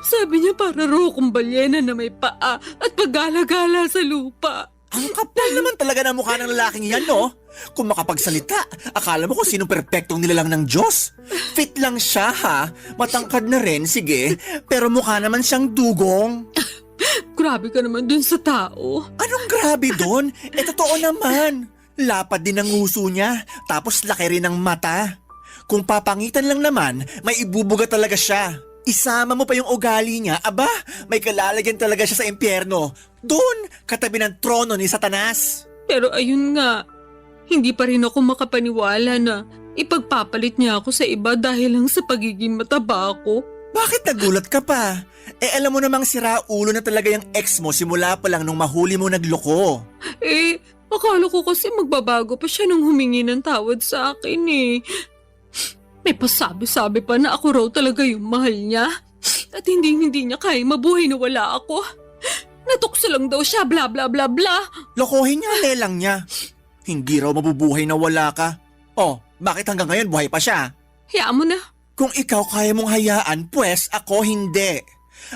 [SPEAKER 2] Sabi niya para raw akong balyena na may paa at paggala-gala sa lupa.
[SPEAKER 8] Ang kapal naman talaga ng mukha ng lalaking yan, no? Kung makapagsalita, akala mo kung sinong perpektong nilalang ng Diyos. Fit lang siya ha, matangkad na rin, sige, pero mukha naman siyang dugong.
[SPEAKER 2] Grabe ka naman dun sa tao.
[SPEAKER 8] Anong grabe doon? Totoo naman. Lapad din ang nguso niya, tapos laki rin ang mata. Kung papangitan lang naman, may ibubuga talaga siya. Isama mo pa yung ugali niya, aba, may kalalagyan talaga siya sa impyerno. Doon, katabi ng trono ni Satanas.
[SPEAKER 2] Pero ayun nga, hindi pa rin ako makapaniwala na ipagpapalit niya ako sa iba dahil lang sa pagiging mataba ako.
[SPEAKER 8] Bakit nagulat ka pa? Alam mo namang sira ulo na talaga yung ex mo simula pa lang nung mahuli mo nagloko.
[SPEAKER 2] Akala ko kasi magbabago pa siya nung humingi ng tawad sa akin eh. May pasabi-sabi pa na ako raw talaga yung mahal niya. At hindi niya kaya mabuhay na wala ako. Natukso lang daw siya, bla bla bla bla.
[SPEAKER 8] Lokohin niya, lelang niya. Hindi raw mabubuhay na wala ka. Oh, bakit hanggang ngayon buhay pa siya?
[SPEAKER 2] Hayaan mo na.
[SPEAKER 8] Kung ikaw kaya mong hayaan, pues ako hindi.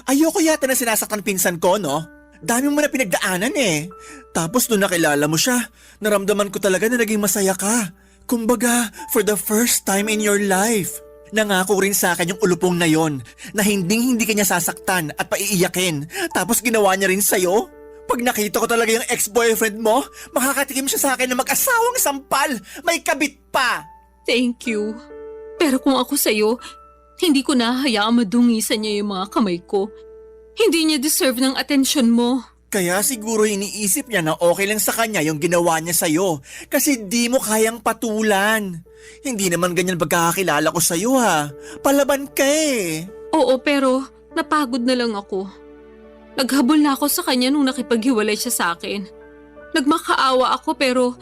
[SPEAKER 8] Ayoko yata na sinasaktan pinsan ko, no? Dami mo na pinagdaanan eh. Tapos nung nakilala mo siya, naramdaman ko talaga na naging masaya ka. Kumbaga, for the first time in your life. Nangako rin sa akin yung ulupong na yon na hindi ka niya sasaktan at paiiyakin. Tapos ginawa niya rin sa'yo. Pag nakita ko talaga yung ex-boyfriend mo, makakatikim siya sa akin na mag-asawang sampal. May kabit pa.
[SPEAKER 2] Thank you. Pero kung ako sa'yo, hindi ko na hayaang madungisan niya yung mga kamay ko. Hindi niya deserve ng atensyon mo.
[SPEAKER 8] Kaya siguro iniisip niya na okay lang sa kanya yung ginawa niya sa'yo kasi di mo kayang patulan. Hindi naman ganyan pagkakakilala ko sa'yo ha. Palaban ka eh.
[SPEAKER 2] Oo, pero napagod na lang ako. Naghabol na ako sa kanya nung nakipaghiwalay siya sa akin. Nagmakaawa ako pero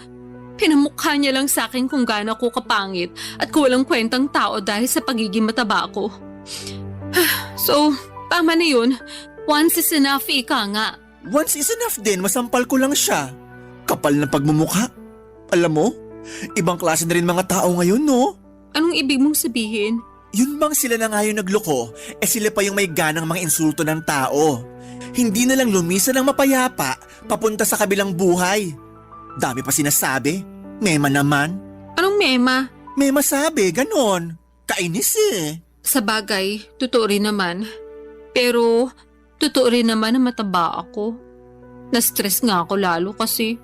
[SPEAKER 2] pinamukha niya lang sa akin kung gaano ako kapangit at kung walang kwentang tao dahil sa pagiging mataba ko. So, tama na yun. Once is enough, ika nga.
[SPEAKER 8] Once is enough din, masampal ko lang siya. Kapal na pagmumukha. Alam mo, ibang klase na rin mga tao ngayon, no?
[SPEAKER 2] Anong ibig mong sabihin?
[SPEAKER 8] Yun bang sila na nga yung nagloko, sila pa yung may ganang mga insulto ng tao. Hindi na lang lumisan ng mapayapa, papunta sa kabilang buhay. Dami pa sinasabi. Mema naman.
[SPEAKER 2] Anong mema?
[SPEAKER 8] Mema sabi, ganon. Kainis eh.
[SPEAKER 2] Sa bagay, totoo rin naman. Pero, totoo rin naman na mataba ako. Na-stress nga ako lalo kasi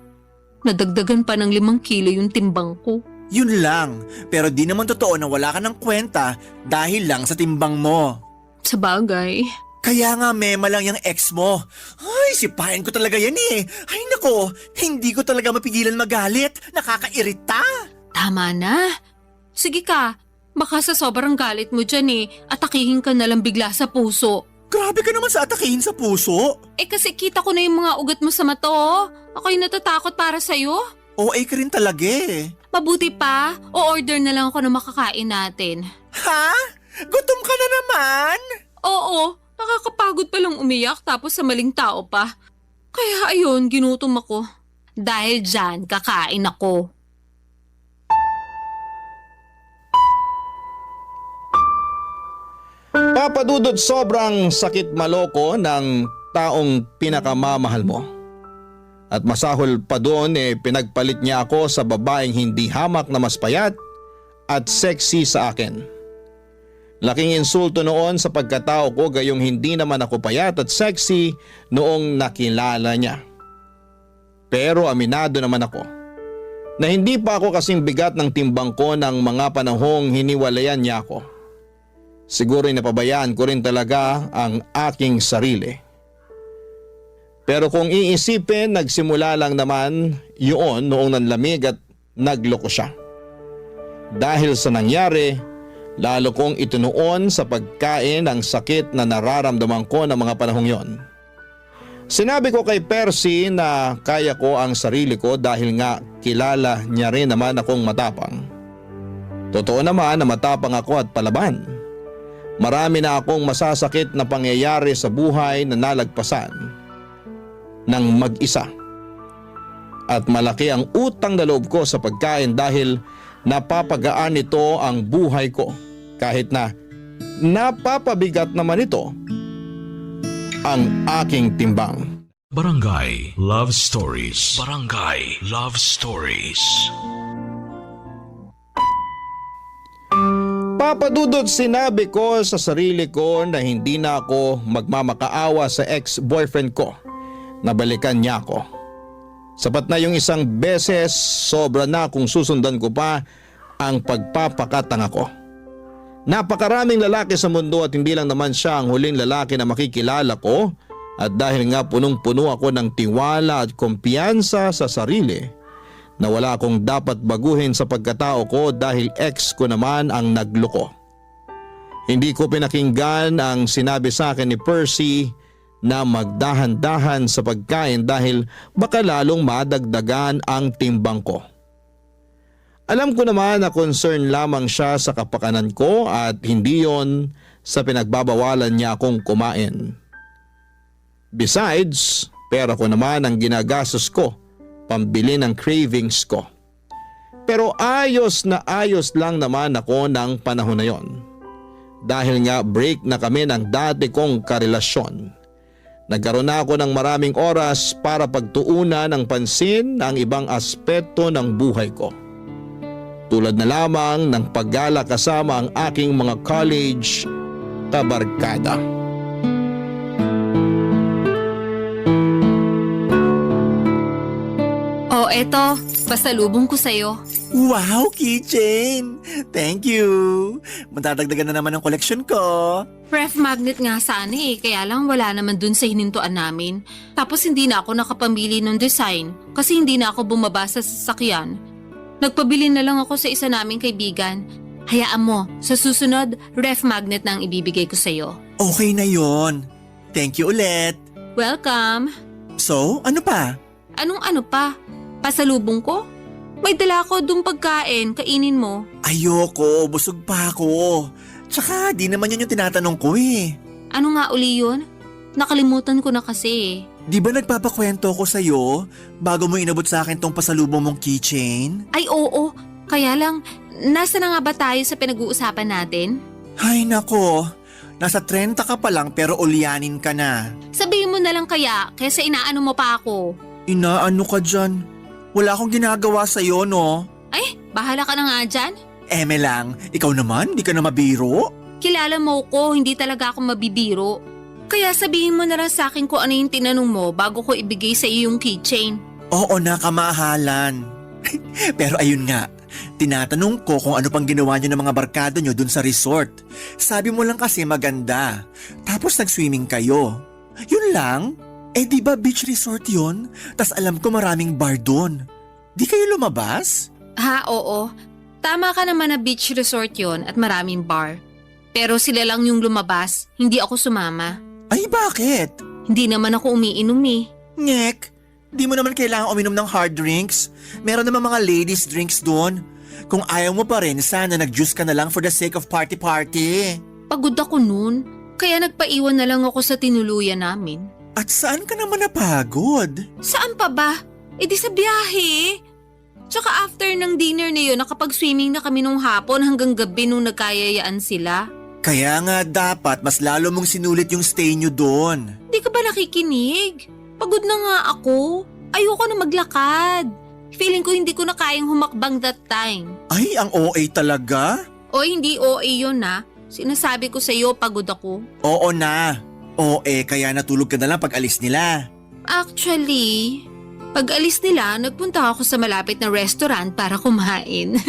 [SPEAKER 2] nadagdagan pa ng 5 kilo yung timbang ko.
[SPEAKER 8] Yun lang, pero di naman totoo na wala ka ng kwenta dahil lang sa timbang mo.
[SPEAKER 2] Sa bagay.
[SPEAKER 8] Kaya nga mema lang yung ex mo. Ay, sipahin ko talaga yan eh. Ay nako, hindi ko talaga mapigilan magalit. Nakakairita.
[SPEAKER 2] Tama na. Sige ka, baka sa sobrang galit mo dyan atakihin ka na lang bigla sa puso.
[SPEAKER 8] Grabe ka naman sa atakihin sa puso.
[SPEAKER 2] Kasi kita ko na yung mga ugat mo sa mata oh. Ako'y natatakot para sa'yo.
[SPEAKER 8] OA ka rin talaga eh.
[SPEAKER 2] Mabuti pa, o-order na lang ako ng makakain natin.
[SPEAKER 8] Ha? Gutom ka na naman?
[SPEAKER 2] Oo, nakakapagod palang umiyak tapos sa maling tao pa. Kaya ayun, ginutom ako. Dahil dyan, kakain ako.
[SPEAKER 3] Papadudod, sobrang sakit maloko ng taong pinakamamahal mo. At masahol pa doon pinagpalit niya ako sa babaeng hindi hamak na mas payat at sexy sa akin. Laking insulto noon sa pagkatao ko gayong hindi naman ako payat at sexy noong nakilala niya. Pero aminado naman ako na hindi pa ako kasing bigat ng timbang ko ng mga panahong hiniwalayan niya ako. Siguro'y napabayaan ko rin talaga ang aking sarili. Pero kung iisipin, nagsimula lang naman yun noong nanlamig at nagloko siya. Dahil sa nangyari, lalo kong itinuon sa pagkain ang sakit na nararamdaman ko ng mga panahong yon. Sinabi ko kay Percy na kaya ko ang sarili ko dahil nga kilala niya rin naman akong matapang. Totoo naman na matapang ako at palaban. Marami na akong masasakit na pangyayari sa buhay na nalagpasan ng mag-isa. At malaki ang utang na loob ko sa pagkain dahil napapagaan nito ang buhay ko kahit na napapabigat naman ito ang aking timbang.
[SPEAKER 1] Barangay Love Stories. Barangay Love Stories.
[SPEAKER 3] Papa Dudut, sinabi ko sa sarili ko na hindi na ako magmamakaawa sa ex-boyfriend ko. Nabalikan niya ako. Sapat na yung isang beses, sobra na kung susundan ko pa ang pagpapakatanga ko. Napakaraming lalaki sa mundo at hindi lang naman siya ang huling lalaki na makikilala ko, at dahil nga punong-puno ako ng tiwala at kumpiyansa sa sarili na wala akong dapat baguhin sa pagkatao ko dahil ex ko naman ang nagloko. Hindi ko pinakinggan ang sinabi sa akin ni Percy na magdahan-dahan sa pagkain dahil baka lalong madagdagan ang timbang ko. Alam ko naman na concern lamang siya sa kapakanan ko at hindi yon sa pinagbabawalan niya akong kumain. Besides, pera ko naman ang ginagastos ko, pambili ng cravings ko. Pero ayos na ayos lang naman ako ng panahon na yon. Dahil nga break na kami ng dati kong karelasyon. Nagkaroon na ako ng maraming oras para pagtuunan ng pansin ang ibang aspeto ng buhay ko. Tulad na lamang ng paggala kasama ang aking mga college kabarkada.
[SPEAKER 2] Oh, eto, pasalubong ko sa'yo.
[SPEAKER 8] Wow, keychain! Thank you! Matadagdagan na naman ang koleksyon ko.
[SPEAKER 2] Ref magnet nga sana kaya lang wala naman dun sa hinintuan namin. Tapos hindi na ako nakapamili ng design kasi hindi na ako bumaba sa sasakyan. Nagpabili na lang ako sa isa naming kaibigan. Hayaan mo, sa susunod, ref magnet na ang ibibigay ko sa'yo.
[SPEAKER 8] Okay na yon. Thank you ulit.
[SPEAKER 2] Welcome!
[SPEAKER 8] So, ano pa?
[SPEAKER 2] Anong ano pa? Pasalubong ko? May dala ko dung pagkain, kainin mo.
[SPEAKER 8] Ayoko, busog pa ako. Tsaka di naman yun yung tinatanong ko eh.
[SPEAKER 2] Ano nga uli yun? Nakalimutan ko na kasi.
[SPEAKER 8] Di ba nagpapakwento ko sa'yo bago mo inabot sa akin tong pasalubong mong keychain?
[SPEAKER 2] Ay oo, kaya lang, nasa na nga ba tayo sa pinag-uusapan natin?
[SPEAKER 8] Ay nako, nasa 30 ka pa lang pero ulyanin ka na.
[SPEAKER 2] Sabihin mo na lang kaya, kaysa inaano mo pa ako.
[SPEAKER 8] Inaano ka dyan? Wala akong ginagawa sa'yo, no?
[SPEAKER 2] Ay, bahala ka na nga dyan.
[SPEAKER 8] Eme lang, ikaw naman, di ka na mabiro?
[SPEAKER 2] Kilala mo ko, hindi talaga ako mabibiro. Kaya sabihin mo na lang sa akin kung ano yung tinanong mo bago ko ibigay sa iyo yung keychain.
[SPEAKER 8] Oo na, kamahalan. Pero ayun nga, tinatanong ko kung ano pang ginawa niyo ng mga barkada niyo dun sa resort. Sabi mo lang kasi maganda. Tapos nag-swimming kayo. Yun lang? Eh di ba beach resort yun? Tas alam ko maraming bar dun. Di kayo lumabas?
[SPEAKER 2] Ha, oo. Tama ka naman na beach resort yon at maraming bar. Pero sila lang yung lumabas, hindi ako sumama.
[SPEAKER 8] Ay bakit?
[SPEAKER 2] Hindi naman ako umiinom eh.
[SPEAKER 8] Ngek, di mo naman kailangan uminom ng hard drinks. Meron naman mga ladies drinks dun. Kung ayaw mo pa rin, sana nag-juice ka na lang for the sake of party-party.
[SPEAKER 2] Pagod ako noon, kaya nagpaiwan na lang ako sa tinuluyan namin.
[SPEAKER 8] At saan ka naman napagod?
[SPEAKER 2] Saan pa ba? E di sa biyahe. Tsaka after ng dinner na yun, nakapag-swimming na kami nung hapon hanggang gabi nung nagkayayaan sila.
[SPEAKER 8] Kaya nga dapat mas lalo mong sinulit yung stay nyo doon.
[SPEAKER 2] Di ka ba nakikinig? Pagod na nga ako. Ayoko na maglakad. Feeling ko hindi ko na kayang humakbang that time.
[SPEAKER 8] Ay, ang OA talaga?
[SPEAKER 2] O hindi OA yun na. Sinasabi ko sa'yo pagod ako.
[SPEAKER 8] Oo na. OA kaya natulog ka na lang pag alis nila.
[SPEAKER 2] Actually, pag alis nila, nagpunta ako sa malapit na restaurant para kumain.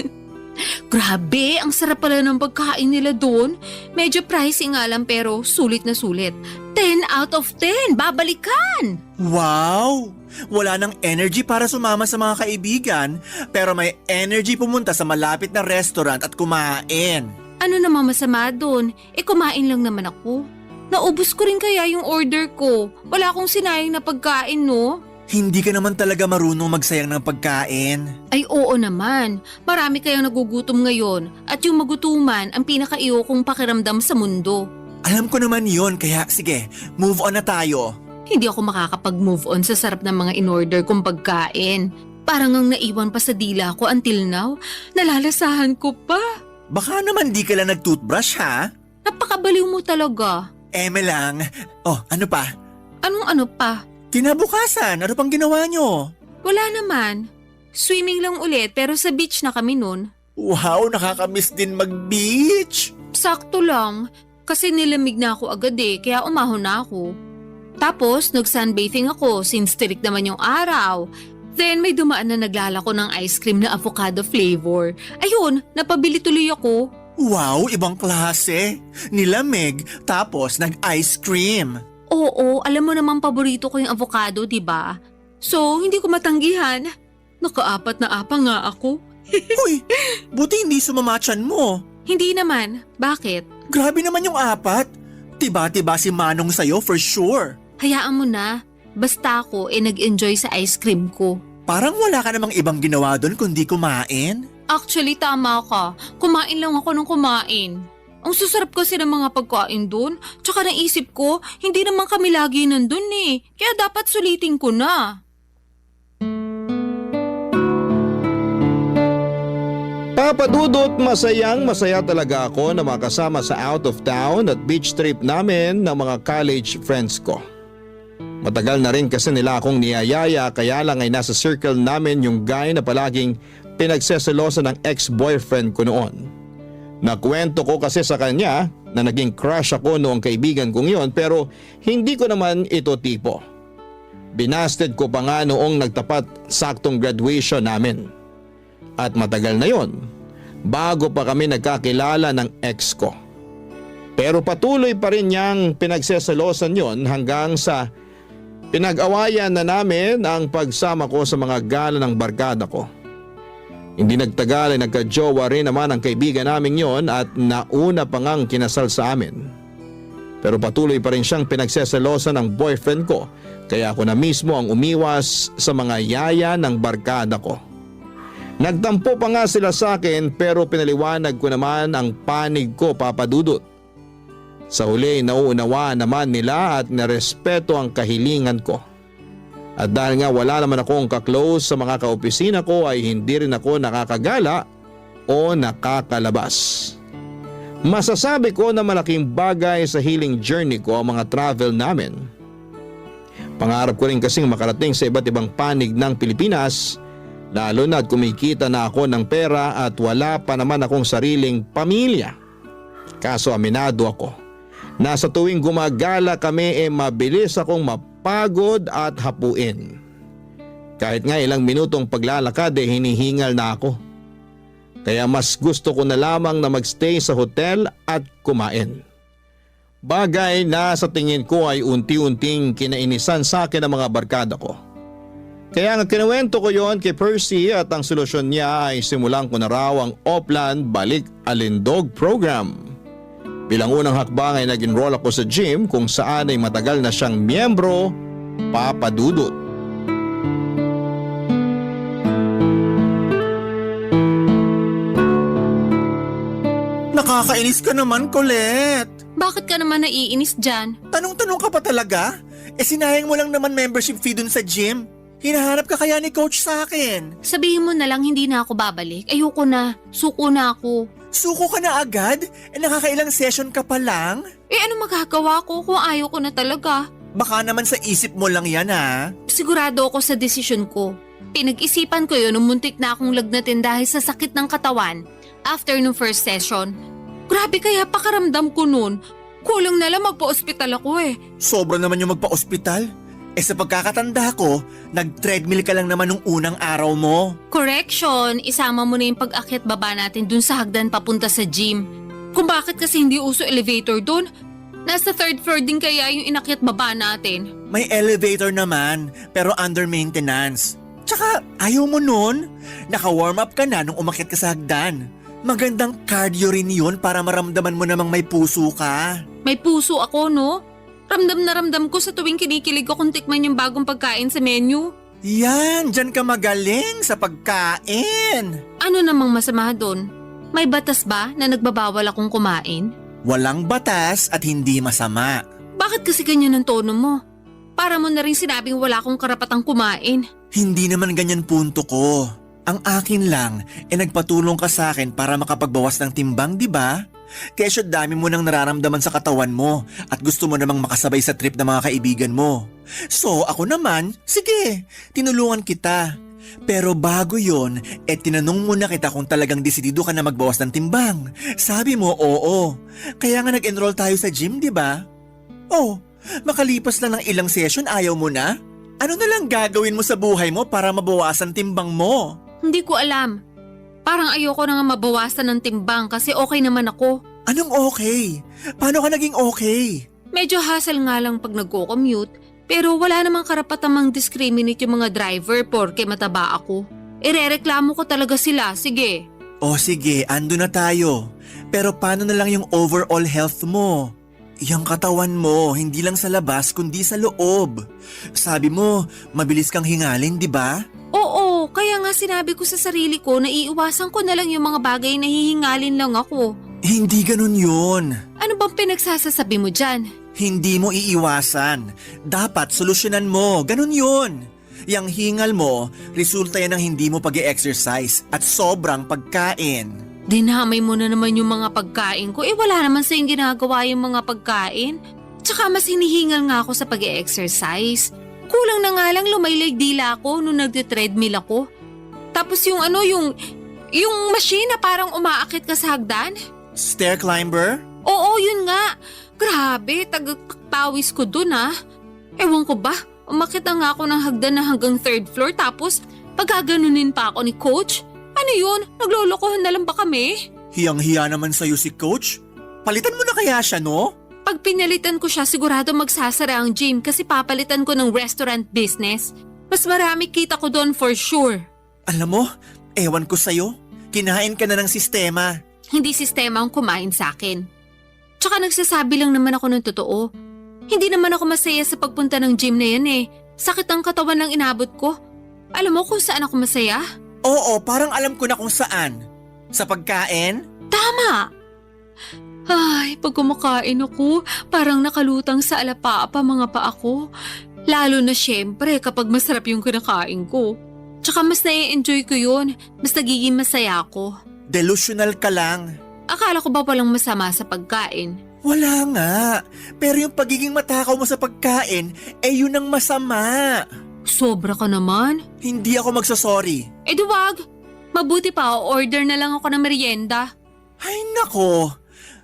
[SPEAKER 2] Grabe, ang sarap pala ng pagkain nila doon. Medyo pricey nga lang pero sulit na sulit. 10 out of 10, babalikan!
[SPEAKER 8] Wow! Wala nang energy para sumama sa mga kaibigan, pero may energy pumunta sa malapit na restaurant at kumain.
[SPEAKER 2] Ano namang masama doon? Kumain lang naman ako. Naubos ko rin kaya yung order ko. Wala akong sinayang na pagkain, no?
[SPEAKER 8] Hindi ka naman talaga marunong magsayang ng pagkain.
[SPEAKER 2] Ay oo naman. Marami kayang nagugutom ngayon at yung magutuman ang pinaka-iyokong pakiramdam sa mundo.
[SPEAKER 8] Alam ko naman yon, kaya sige, move on na tayo.
[SPEAKER 2] Hindi ako makakapag-move on sa sarap ng mga in-order kong pagkain. Parang ang naiwan pa sa dila ko until now. Nalalasahan ko pa.
[SPEAKER 8] Baka naman di ka lang nag-toothbrush ha?
[SPEAKER 2] Napakabaliw mo talaga.
[SPEAKER 8] Eme lang. Oh, ano pa?
[SPEAKER 2] Anong ano pa?
[SPEAKER 8] Kinabukasan, ano pang ginawa nyo?
[SPEAKER 2] Wala naman. Swimming lang ulit pero sa beach na kami nun.
[SPEAKER 8] Wow, nakakamiss din mag-beach.
[SPEAKER 2] Sakto lang. Kasi nilamig na ako agad kaya umahon na ako. Tapos, nag-sunbathing ako since tirik naman yung araw. Then, may dumaan na naglalako ng ice cream na avocado flavor. Ayun, napabili tuloy ako.
[SPEAKER 8] Wow, ibang klase. Nilamig, tapos nag-ice cream.
[SPEAKER 2] Oo, alam mo naman paborito ko yung avocado, di ba? So, hindi ko matanggihan. Naka-4 na apa nga ako.
[SPEAKER 8] Uy, buti hindi sumamatchan mo.
[SPEAKER 2] Hindi naman. Bakit?
[SPEAKER 8] Grabe naman yung 4. Tiba-tiba si Manong sa'yo for sure.
[SPEAKER 2] Hayaan mo na. Basta ako nag-enjoy sa ice cream ko.
[SPEAKER 8] Parang wala ka namang ibang ginawa doon kundi kumain.
[SPEAKER 2] Actually, tama ka. Kumain lang ako ng kumain. Ang susarap kasi ng mga pagkain doon. Tsaka naisip ko, hindi naman kami lagi nandun Kaya dapat sulitin ko na.
[SPEAKER 3] Papa Dudut, masaya talaga ako na makasama sa out of town at beach trip namin ng mga college friends ko. Matagal na rin kasi nila akong niyayaya kaya lang ay nasa circle namin yung guy na palaging pinagseselosa ng ex-boyfriend ko noon. Nakwento ko kasi sa kanya na naging crush ako noong kaibigan kong yon pero hindi ko naman ito tipo. Binasted ko pa nga noong nagtapat saktong graduation namin. At matagal na yon, bago pa kami nagkakilala ng ex ko. Pero patuloy pa rin niyang pinagseselosan yon hanggang sa pinag-awayan na namin ang pagsama ko sa mga gala ng barkada ko. Hindi nagtagal ay nagka-jowa rin naman ang kaibigan namin yon at nauna pa ngang kinasal sa amin. Pero patuloy pa rin siyang pinagseselosan ng boyfriend ko kaya ako na mismo ang umiwas sa mga yaya ng barkada ko. Nagtampo pa nga sila sa akin pero pinaliwanag ko naman ang panig ko, Papa Dudut. Sa huli, nauunawaan naman nila at narespeto ang kahilingan ko. At dahil nga wala naman akong kaklose sa mga kaopisina ko ay hindi rin ako nakakagala o nakakalabas. Masasabi ko na malaking bagay sa healing journey ko ang mga travel namin. Pangarap ko rin kasing makarating sa iba't ibang panig ng Pilipinas. Lalo na't kumikita na ako ng pera at wala pa naman akong sariling pamilya. Kaso aminado ako, na sa tuwing gumagala kami mabilis akong mapagod at hapuin. Kahit nga ilang minutong paglalakad hinihingal na ako. Kaya mas gusto ko na lamang na magstay sa hotel at kumain. Bagay na sa tingin ko ay unti-unting kinainisan sa akin ng mga barkada ko. Kaya nga kinuwento ko yon kay Percy at ang solusyon niya ay simulan ko na raw ang Oplan Balik Alindog program. Bilang unang hakbang ay nag-enroll ako sa gym kung saan ay matagal na siyang miyembro, Papa Dudut.
[SPEAKER 8] Nakakainis ka naman, Colette.
[SPEAKER 2] Bakit ka naman naiinis dyan?
[SPEAKER 8] Tanong-tanong ka pa talaga? Sinayang mo lang naman membership fee dun sa gym. Hinahanap ka kaya ni coach sa akin?
[SPEAKER 2] Sabihin mo na lang hindi na ako babalik. Ayoko na. Suko na ako.
[SPEAKER 8] Suko ka na agad? Nakakailang session ka pa lang?
[SPEAKER 2] Ano magagawa ko kung ayaw ko na talaga?
[SPEAKER 8] Baka naman sa isip mo lang yan ha?
[SPEAKER 2] Sigurado ako sa desisyon ko. Pinag-isipan ko yun nung muntik na akong lagnatin dahil sa sakit ng katawan after nung first session. Grabe kaya pakaramdam ko nun. Kulang na lang magpa-ospital ako
[SPEAKER 8] Sobra naman yung magpa-ospital. Sa pagkakatanda ko, nag-treadmill ka lang naman nung unang araw mo.
[SPEAKER 2] Correction, isama mo na yung pag-akyat baba natin dun sa hagdan papunta sa gym. Kung bakit kasi hindi uso elevator dun? Nasa 3rd floor din kaya yung inakyat baba natin.
[SPEAKER 8] May elevator naman, pero under maintenance. Tsaka ayaw mo nun. Naka-warm up ka na nung umakyat ka sa hagdan. Magandang cardio rin yun para maramdaman mo namang may puso ka.
[SPEAKER 2] May puso ako, no? Ramdam na ramdam ko sa tuwing kinikilig ko kung tikman yung bagong pagkain sa menu.
[SPEAKER 8] Yan, dyan ka magaling sa pagkain.
[SPEAKER 2] Ano namang masama doon? May batas ba na nagbabawal akong kumain?
[SPEAKER 8] Walang batas at hindi masama.
[SPEAKER 2] Bakit kasi ganyan ang tono mo? Para mo na rin sinabing wala akong karapatang kumain.
[SPEAKER 8] Hindi naman ganyan punto ko. Ang akin lang, nagpatulong ka sa akin para makapagbawas ng timbang, di ba? Kesyo dami mo nang nararamdaman sa katawan mo at gusto mo namang makasabay sa trip ng mga kaibigan mo. So ako naman, sige, tinulungan kita. Pero bago yon, tinanong muna kita kung talagang desidido ka na magbawas ng timbang. Sabi mo, oo. Kaya nga nag-enroll tayo sa gym, di ba? Oh, makalipas lang ng ilang session, ayaw mo na? Ano na lang gagawin mo sa buhay mo para mabawasan timbang mo?
[SPEAKER 2] Hindi ko alam. Parang ayoko na nga mabawasan ng timbang kasi okay naman ako.
[SPEAKER 8] Anong okay? Paano ka naging okay?
[SPEAKER 2] Medyo hassle nga lang pag nagko-commute. Pero wala namang karapatang mang-discriminate yung mga driver porke mataba ako. Irereklamo ko talaga sila, sige.
[SPEAKER 8] O sige, ando na tayo. Pero paano na lang yung overall health mo? Yung katawan mo, hindi lang sa labas kundi sa loob. Sabi mo, mabilis kang hingalin, di ba?
[SPEAKER 2] Oo, kaya nga sinabi ko sa sarili ko na iiwasan ko na lang yung mga bagay na hihingalin lang ako.
[SPEAKER 8] Hindi ganun yun.
[SPEAKER 2] Ano bang pinagsasasabi mo dyan?
[SPEAKER 8] Hindi mo iiwasan. Dapat solusyonan mo. Ganun yun. Yang hingal mo, resulta yan ng hindi mo pag-exercise at sobrang pagkain.
[SPEAKER 2] Dinamay mo na naman yung mga pagkain ko. Wala naman sa yung ginagawa yung mga pagkain. Tsaka mas hinihingal nga ako sa pag-exercise. Kulang na nga lang lumaylay dila ako nung nagte-treadmill ako. Tapos yung machine na parang umaakit ka sa hagdan.
[SPEAKER 8] Stair climber?
[SPEAKER 2] Oo, yun nga. Grabe, tagapawis ko dun ah. Ewan ko ba, umakit na nga ako ng hagdan na hanggang 3rd floor tapos pagkaganunin pa ako ni coach. Ano yun? Naglolokohan na lang ba kami?
[SPEAKER 8] Hiyang-hiya naman sa'yo si coach. Palitan mo na kaya siya, no?
[SPEAKER 2] Pag pinalitan ko siya, sigurado magsasara ang gym kasi papalitan ko ng restaurant business. Mas marami kita ko doon for sure.
[SPEAKER 8] Alam mo, ewan ko sa'yo. Kinain ka na ng sistema.
[SPEAKER 2] Hindi sistema ang kumain sa akin. Tsaka nagsasabi lang naman ako ng totoo. Hindi naman ako masaya sa pagpunta ng gym na yan eh. Sakit ang katawan ng inabot ko. Alam mo kung saan ako masaya?
[SPEAKER 8] Oo, parang alam ko na kung saan. Sa pagkain?
[SPEAKER 2] Tama! Ay, pag kumakain ako, parang nakalutang sa alapaapa mga paa ko. Lalo na syempre kapag masarap yung kinakain ko. Tsaka mas nai-enjoy ko yun. Mas nagiging masaya ako.
[SPEAKER 8] Delusional ka lang.
[SPEAKER 2] Akala ko ba walang masama sa pagkain?
[SPEAKER 8] Wala nga. Pero yung pagiging matakaw mo sa pagkain, yun ang masama.
[SPEAKER 2] Sobra ka naman.
[SPEAKER 8] Hindi ako magsasorry.
[SPEAKER 2] Di wag. Mabuti pa, order na lang ako ng merienda.
[SPEAKER 8] Ay nako.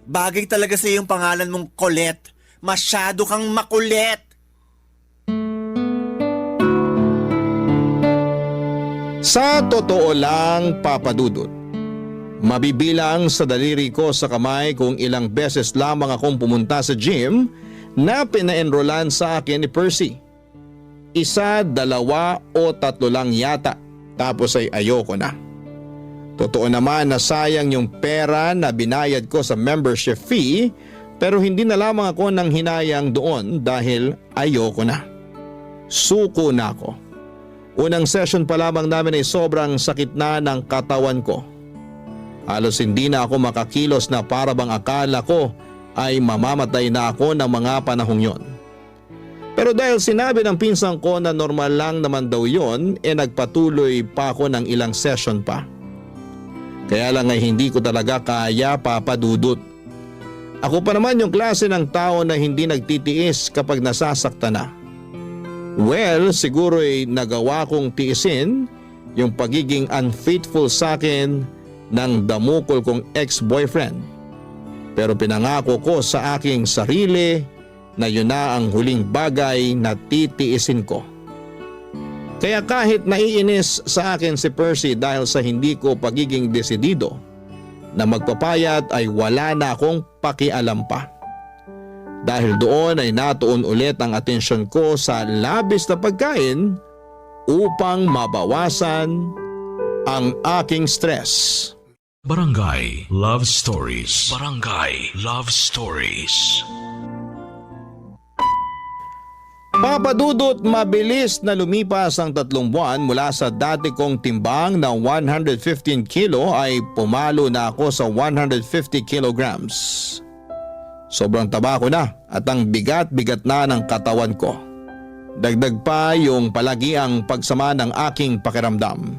[SPEAKER 8] Bagay talaga sa yung pangalan mong Colette. Masyado kang makulit.
[SPEAKER 3] Sa totoo lang, Papa Dudut, mabibilang sa daliri ko sa kamay kung ilang beses lamang akong pumunta sa gym na pina-enrollan sa akin ni Percy. 1, 2 o 3 lang yata, tapos ay ayoko na. Totoo naman na sayang yung pera na binayad ko sa membership fee, pero hindi na lamang ako nang hinayang doon dahil ayoko na. Suko na ako. Unang session pa lamang namin ay sobrang sakit na ng katawan ko. Halos hindi na ako makakilos na para bang akala ko ay mamamatay na ako ng mga panahong yon. Pero dahil sinabi ng pinsan ko na normal lang naman daw yon, nagpatuloy pa ako ng ilang session pa. Kaya lang ay hindi ko talaga kaya, Papa Dudut. Ako pa naman yung klase ng tao na hindi nagtitiis kapag nasasaktan na. Well, siguro ay nagawa kong tiisin yung pagiging unfaithful sa akin ng damukol kong ex-boyfriend. Pero pinangako ko sa aking sarili na yun na ang huling bagay na titiisin ko. Kaya kahit naiinis sa akin si Percy dahil sa hindi ko pagiging desidido na magpapayat ay wala na akong pakialam pa. Dahil doon ay natuon ulit ang atensyon ko sa labis na pagkain upang mabawasan ang aking stress.
[SPEAKER 1] Barangay Love Stories. Barangay Love Stories.
[SPEAKER 3] Papa Dudut, mabilis na lumipas ang 3 buwan mula sa dati kong timbang na 115 kilo ay pumalo na ako sa 150 kilograms. Sobrang taba ko na at ang bigat-bigat na ng katawan ko. Dagdag pa yung palagiang pagsama ng aking pakiramdam.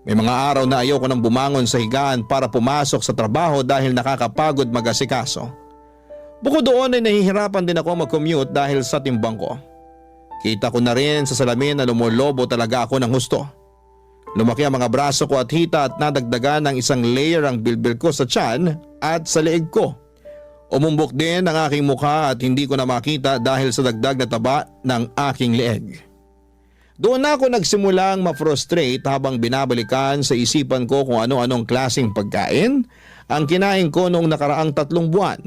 [SPEAKER 3] May mga araw na ayoko nang bumangon sa higaan para pumasok sa trabaho dahil nakakapagod mag-asikaso. Bukod doon ay nahihirapan din ako mag-commute dahil sa timbang ko. Kita ko na rin sa salamin na lumolobo talaga ako ng husto. Lumaki ang mga braso ko at hita at nadagdagan ng isang layer ang bilbil ko sa tiyan at sa leeg ko. Umumbok din ang aking mukha at hindi ko na makita dahil sa dagdag na taba ng aking leeg. Doon na ako nagsimulang ma-frustrate habang binabalikan sa isipan ko kung ano-anong klaseng pagkain ang kinain ko noong nakaraang 3 buwan.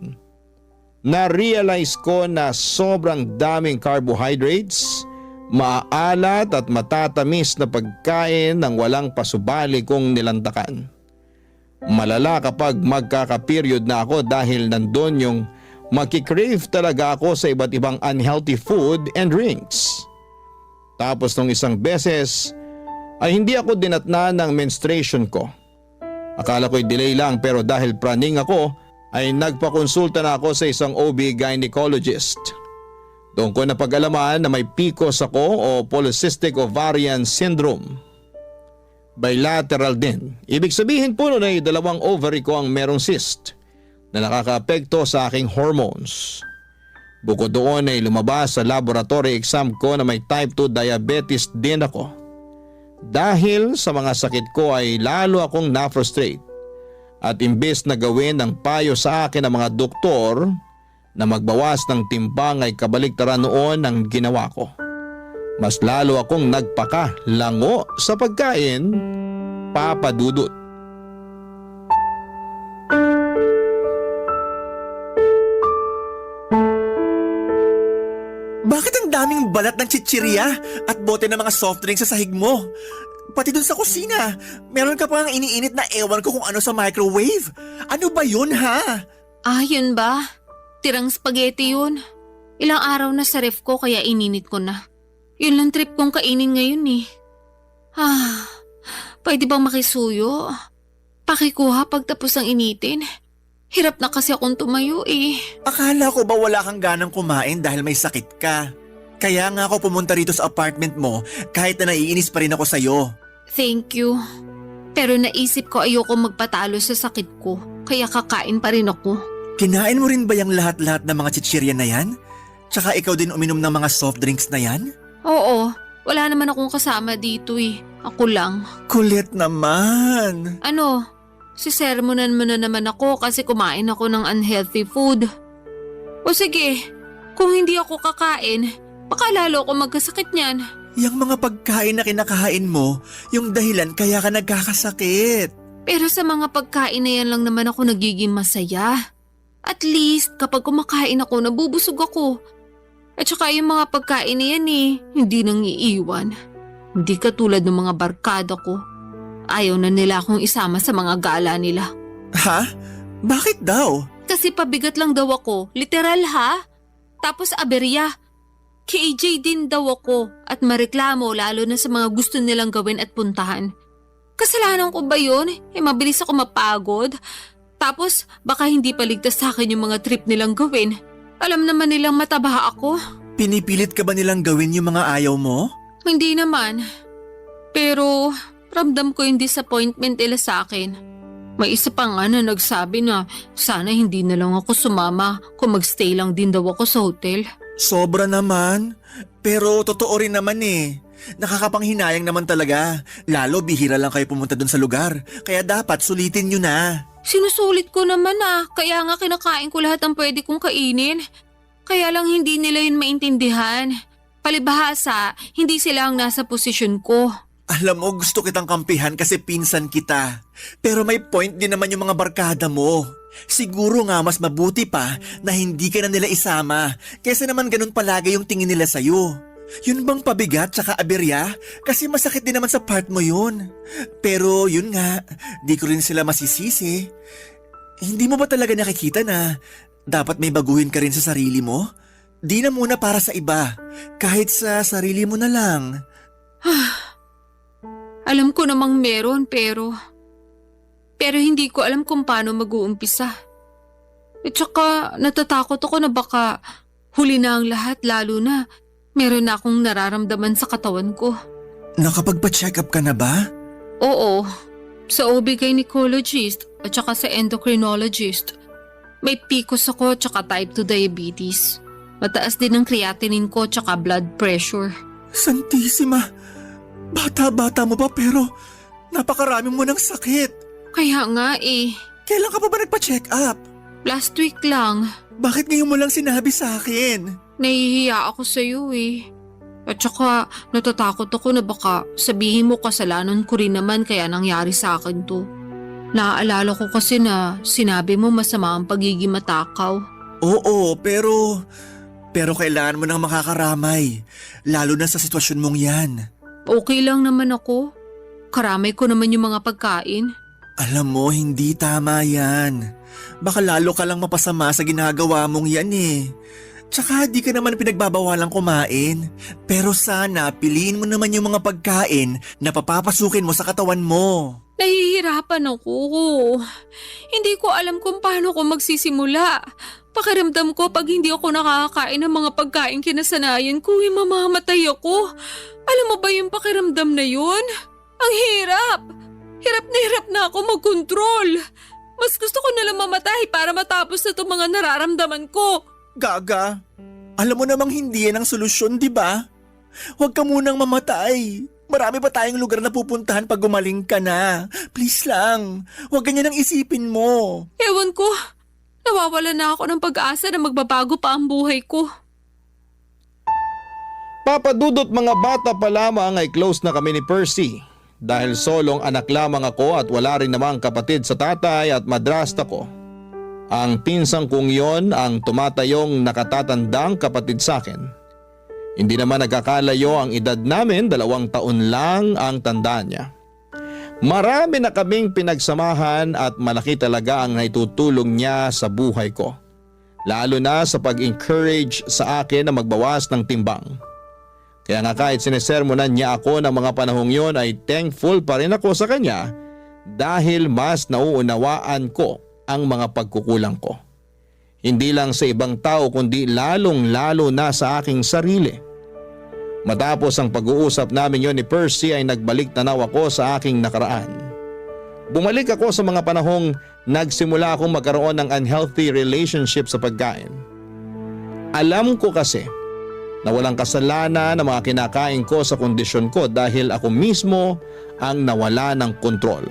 [SPEAKER 3] Na-realize ko na sobrang daming carbohydrates, maalat at matatamis na pagkain ng walang pasubali kong nilantakan. Malala kapag magkaka-period na ako dahil nandun yung magkikrave talaga ako sa iba't ibang unhealthy food and drinks. Tapos nung isang beses ay hindi ako dinatna ng menstruation ko. Akala ko'y delay lang pero dahil praning ako ay nagpakonsulta na ako sa isang OB gynecologist. Doon ko napag-alaman na may PCOS ako o Polycystic Ovarian Syndrome. Bilateral din. Ibig sabihin po nun ay 2 ovary ko ang merong cyst na nakakaapekto sa aking hormones. Bukod doon ay lumabas sa laboratory exam ko na may type 2 diabetes din ako. Dahil sa mga sakit ko ay lalo akong na-frustrate at imbes na gawin ng payo sa akin ng mga doktor na magbawas ng timbang ay kabaliktaran noon ang ginawa ko. Mas lalo akong nagpaka-lango sa pagkain, Papa Dudut.
[SPEAKER 8] Bakit ang daming balat ng chichirya at bote ng mga soft drinks sa sahig mo? Pati dun sa kusina, meron ka pang iniinit na ewan ko kung ano sa microwave. Ano ba yun ha?
[SPEAKER 2] Ah, yun ba? Tirang spaghetti yun. Ilang araw na sa ref ko kaya ininit ko na. Yun lang trip kong kainin ngayon eh. Pwede bang makisuyo? Pakikuha pagtapos ang initin. Hirap na kasi akong tumayo eh.
[SPEAKER 8] Akala ko ba wala kang ganang kumain dahil may sakit ka? Kaya nga ako pumunta rito sa apartment mo kahit na naiinis pa rin ako sa'yo.
[SPEAKER 2] Thank you. Pero naisip ko ayoko magpatalo sa sakit ko. Kaya kakain pa rin ako.
[SPEAKER 8] Kinain mo rin ba yung lahat-lahat ng mga chichirya na yan? Tsaka ikaw din uminom ng mga soft drinks na yan?
[SPEAKER 2] Oo, wala naman akong kasama dito eh. Ako lang.
[SPEAKER 8] Kulit naman.
[SPEAKER 2] Ano? Sisermonan mo na naman ako kasi kumain ako ng unhealthy food. O sige, kung hindi ako kakain, baka lalo ako magkasakit niyan.
[SPEAKER 8] Yang mga pagkain na kinakain mo, yung dahilan kaya ka nagkakasakit.
[SPEAKER 2] Pero sa mga pagkain na yan lang naman ako nagiging masaya. At least kapag kumakain ako, nabubusog ako. At saka yung mga pagkain na yan eh, hindi nang iiwan. Hindi katulad ng mga barkada ko. Ayaw na nila akong isama sa mga gala nila.
[SPEAKER 8] Ha? Bakit daw?
[SPEAKER 2] Kasi pabigat lang daw ako, literal ha? Tapos aberya. KJ din daw ako at mareklamo lalo na sa mga gusto nilang gawin at puntahan. Kasalanan ko ba yun? Mabilis ako mapagod. Tapos baka hindi paligtas sa akin yung mga trip nilang gawin. Alam naman nilang mataba ako.
[SPEAKER 8] Pinipilit ka ba nilang gawin yung mga ayaw mo?
[SPEAKER 2] Hindi naman. Pero ramdam ko yung disappointment nila sa akin. May isa pa nga na nagsabi na sana hindi na lang ako sumama kung magstay lang din daw ako sa hotel.
[SPEAKER 8] Sobra naman. Pero totoo rin naman eh. Nakakapanghinayang naman talaga. Lalo bihira lang kayo pumunta dun sa lugar. Kaya dapat sulitin nyo na.
[SPEAKER 2] Sinusulit ko naman kaya nga kinakain ko lahat ng pwede kong kainin. Kaya lang hindi nila yun maintindihan. Palibhasa, hindi sila ang nasa posisyon ko.
[SPEAKER 8] Alam mo, gusto kitang kampihan kasi pinsan kita. Pero may point din naman yung mga barkada mo. Siguro nga mas mabuti pa na hindi ka na nila isama kaysa naman ganun palagi yung tingin nila sa'yo. Yun bang pabigat tsaka aberya? Kasi masakit din naman sa part mo yun. Pero yun nga, di ko rin sila masisisi. Hindi mo ba talaga nakikita na dapat may baguhin ka rin sa sarili mo? Di na muna para sa iba, kahit sa sarili mo na lang.
[SPEAKER 2] Alam ko namang meron pero hindi ko alam kung paano mag-uumpisa. At saka natatakot ako na baka huli na ang lahat lalo na meron na akong nararamdaman sa katawan ko.
[SPEAKER 8] Nakapagpa-check up ka na ba?
[SPEAKER 2] Oo, sa OB gynecologist at saka sa endocrinologist. May PCOS ako at saka type 2 diabetes. Mataas din ang creatinine ko at saka blood pressure.
[SPEAKER 8] Santisima, bata-bata mo pa pero Napakarami mo ng sakit.
[SPEAKER 2] Kaya nga eh,
[SPEAKER 8] Kailan ka pa ba nagpa-check up?
[SPEAKER 2] last week lang.
[SPEAKER 8] Bakit ngayon mo lang sinabi sa akin?
[SPEAKER 2] Nahihiya ako sa'yo eh. At saka natatakot ako na baka sabihin mo kasalanan ko rin naman kaya nangyari sa akin to. Naaalala ko kasi na sinabi mo masama ang pagiging matakaw.
[SPEAKER 8] Oo, pero kailangan mo nang makakaramay. Lalo na sa sitwasyon mong yan.
[SPEAKER 2] Okay lang naman ako. Karamay ko naman yung mga pagkain.
[SPEAKER 8] Alam mo, hindi tama yan. Baka lalo ka lang mapasama sa ginagawa mong yan eh. Tsaka di ka naman pinagbabawalang kumain. Pero sana piliin mo naman yung mga pagkain na papapasukin mo sa katawan mo.
[SPEAKER 2] Nahihirapan ako. Hindi ko alam kung paano ko magsisimula. Pakiramdam ko pag hindi ako nakakakain ng mga pagkain kinasanayan ko, mamamatay ako. Alam mo ba yung pakiramdam na yun? Ang hirap! Hirap na ako magkontrol. Mas gusto ko nalang mamatay para matapos na itong mga nararamdaman ko.
[SPEAKER 8] Gaga, alam mo namang hindi yan ang solusyon, di ba? Huwag ka munang mamatay. Marami pa tayong lugar na pupuntahan pag gumaling ka na. Please lang, huwag ganyan ang isipin mo.
[SPEAKER 2] Ewan ko, nawawala na ako ng pag-asa na magbabago pa ang buhay ko.
[SPEAKER 3] Papa Dudut, mga bata pa lamang ay close na kami ni Percy. Dahil solong anak lamang ako at wala rin namang kapatid sa tatay at madrasta ko. Ang pinsang kong yon ang tumatayong nakatatandang kapatid sa akin. Hindi naman nagkakalayo ang edad namin, 2 taon lang ang tanda niya. Marami na kaming pinagsamahan at malaki talaga ang naitutulong niya sa buhay ko. Lalo na sa pag-encourage sa akin na magbawas ng timbang. Kaya nga kahit sinesermonan niya ako ng mga panahong yon ay thankful pa rin ako sa kanya dahil mas nauunawaan ko ang mga pagkukulang ko. Hindi lang sa ibang tao kundi lalong-lalo na sa aking sarili. Matapos ang pag-uusap namin yon ni Percy ay nagbalik tanaw ako sa aking nakaraan. Bumalik ako sa mga panahong nagsimula akong magkaroon ng unhealthy relationship sa pagkain. Alam ko kasi na walang kasalanan ng mga kinakain ko sa kondisyon ko dahil ako mismo ang nawala ng kontrol.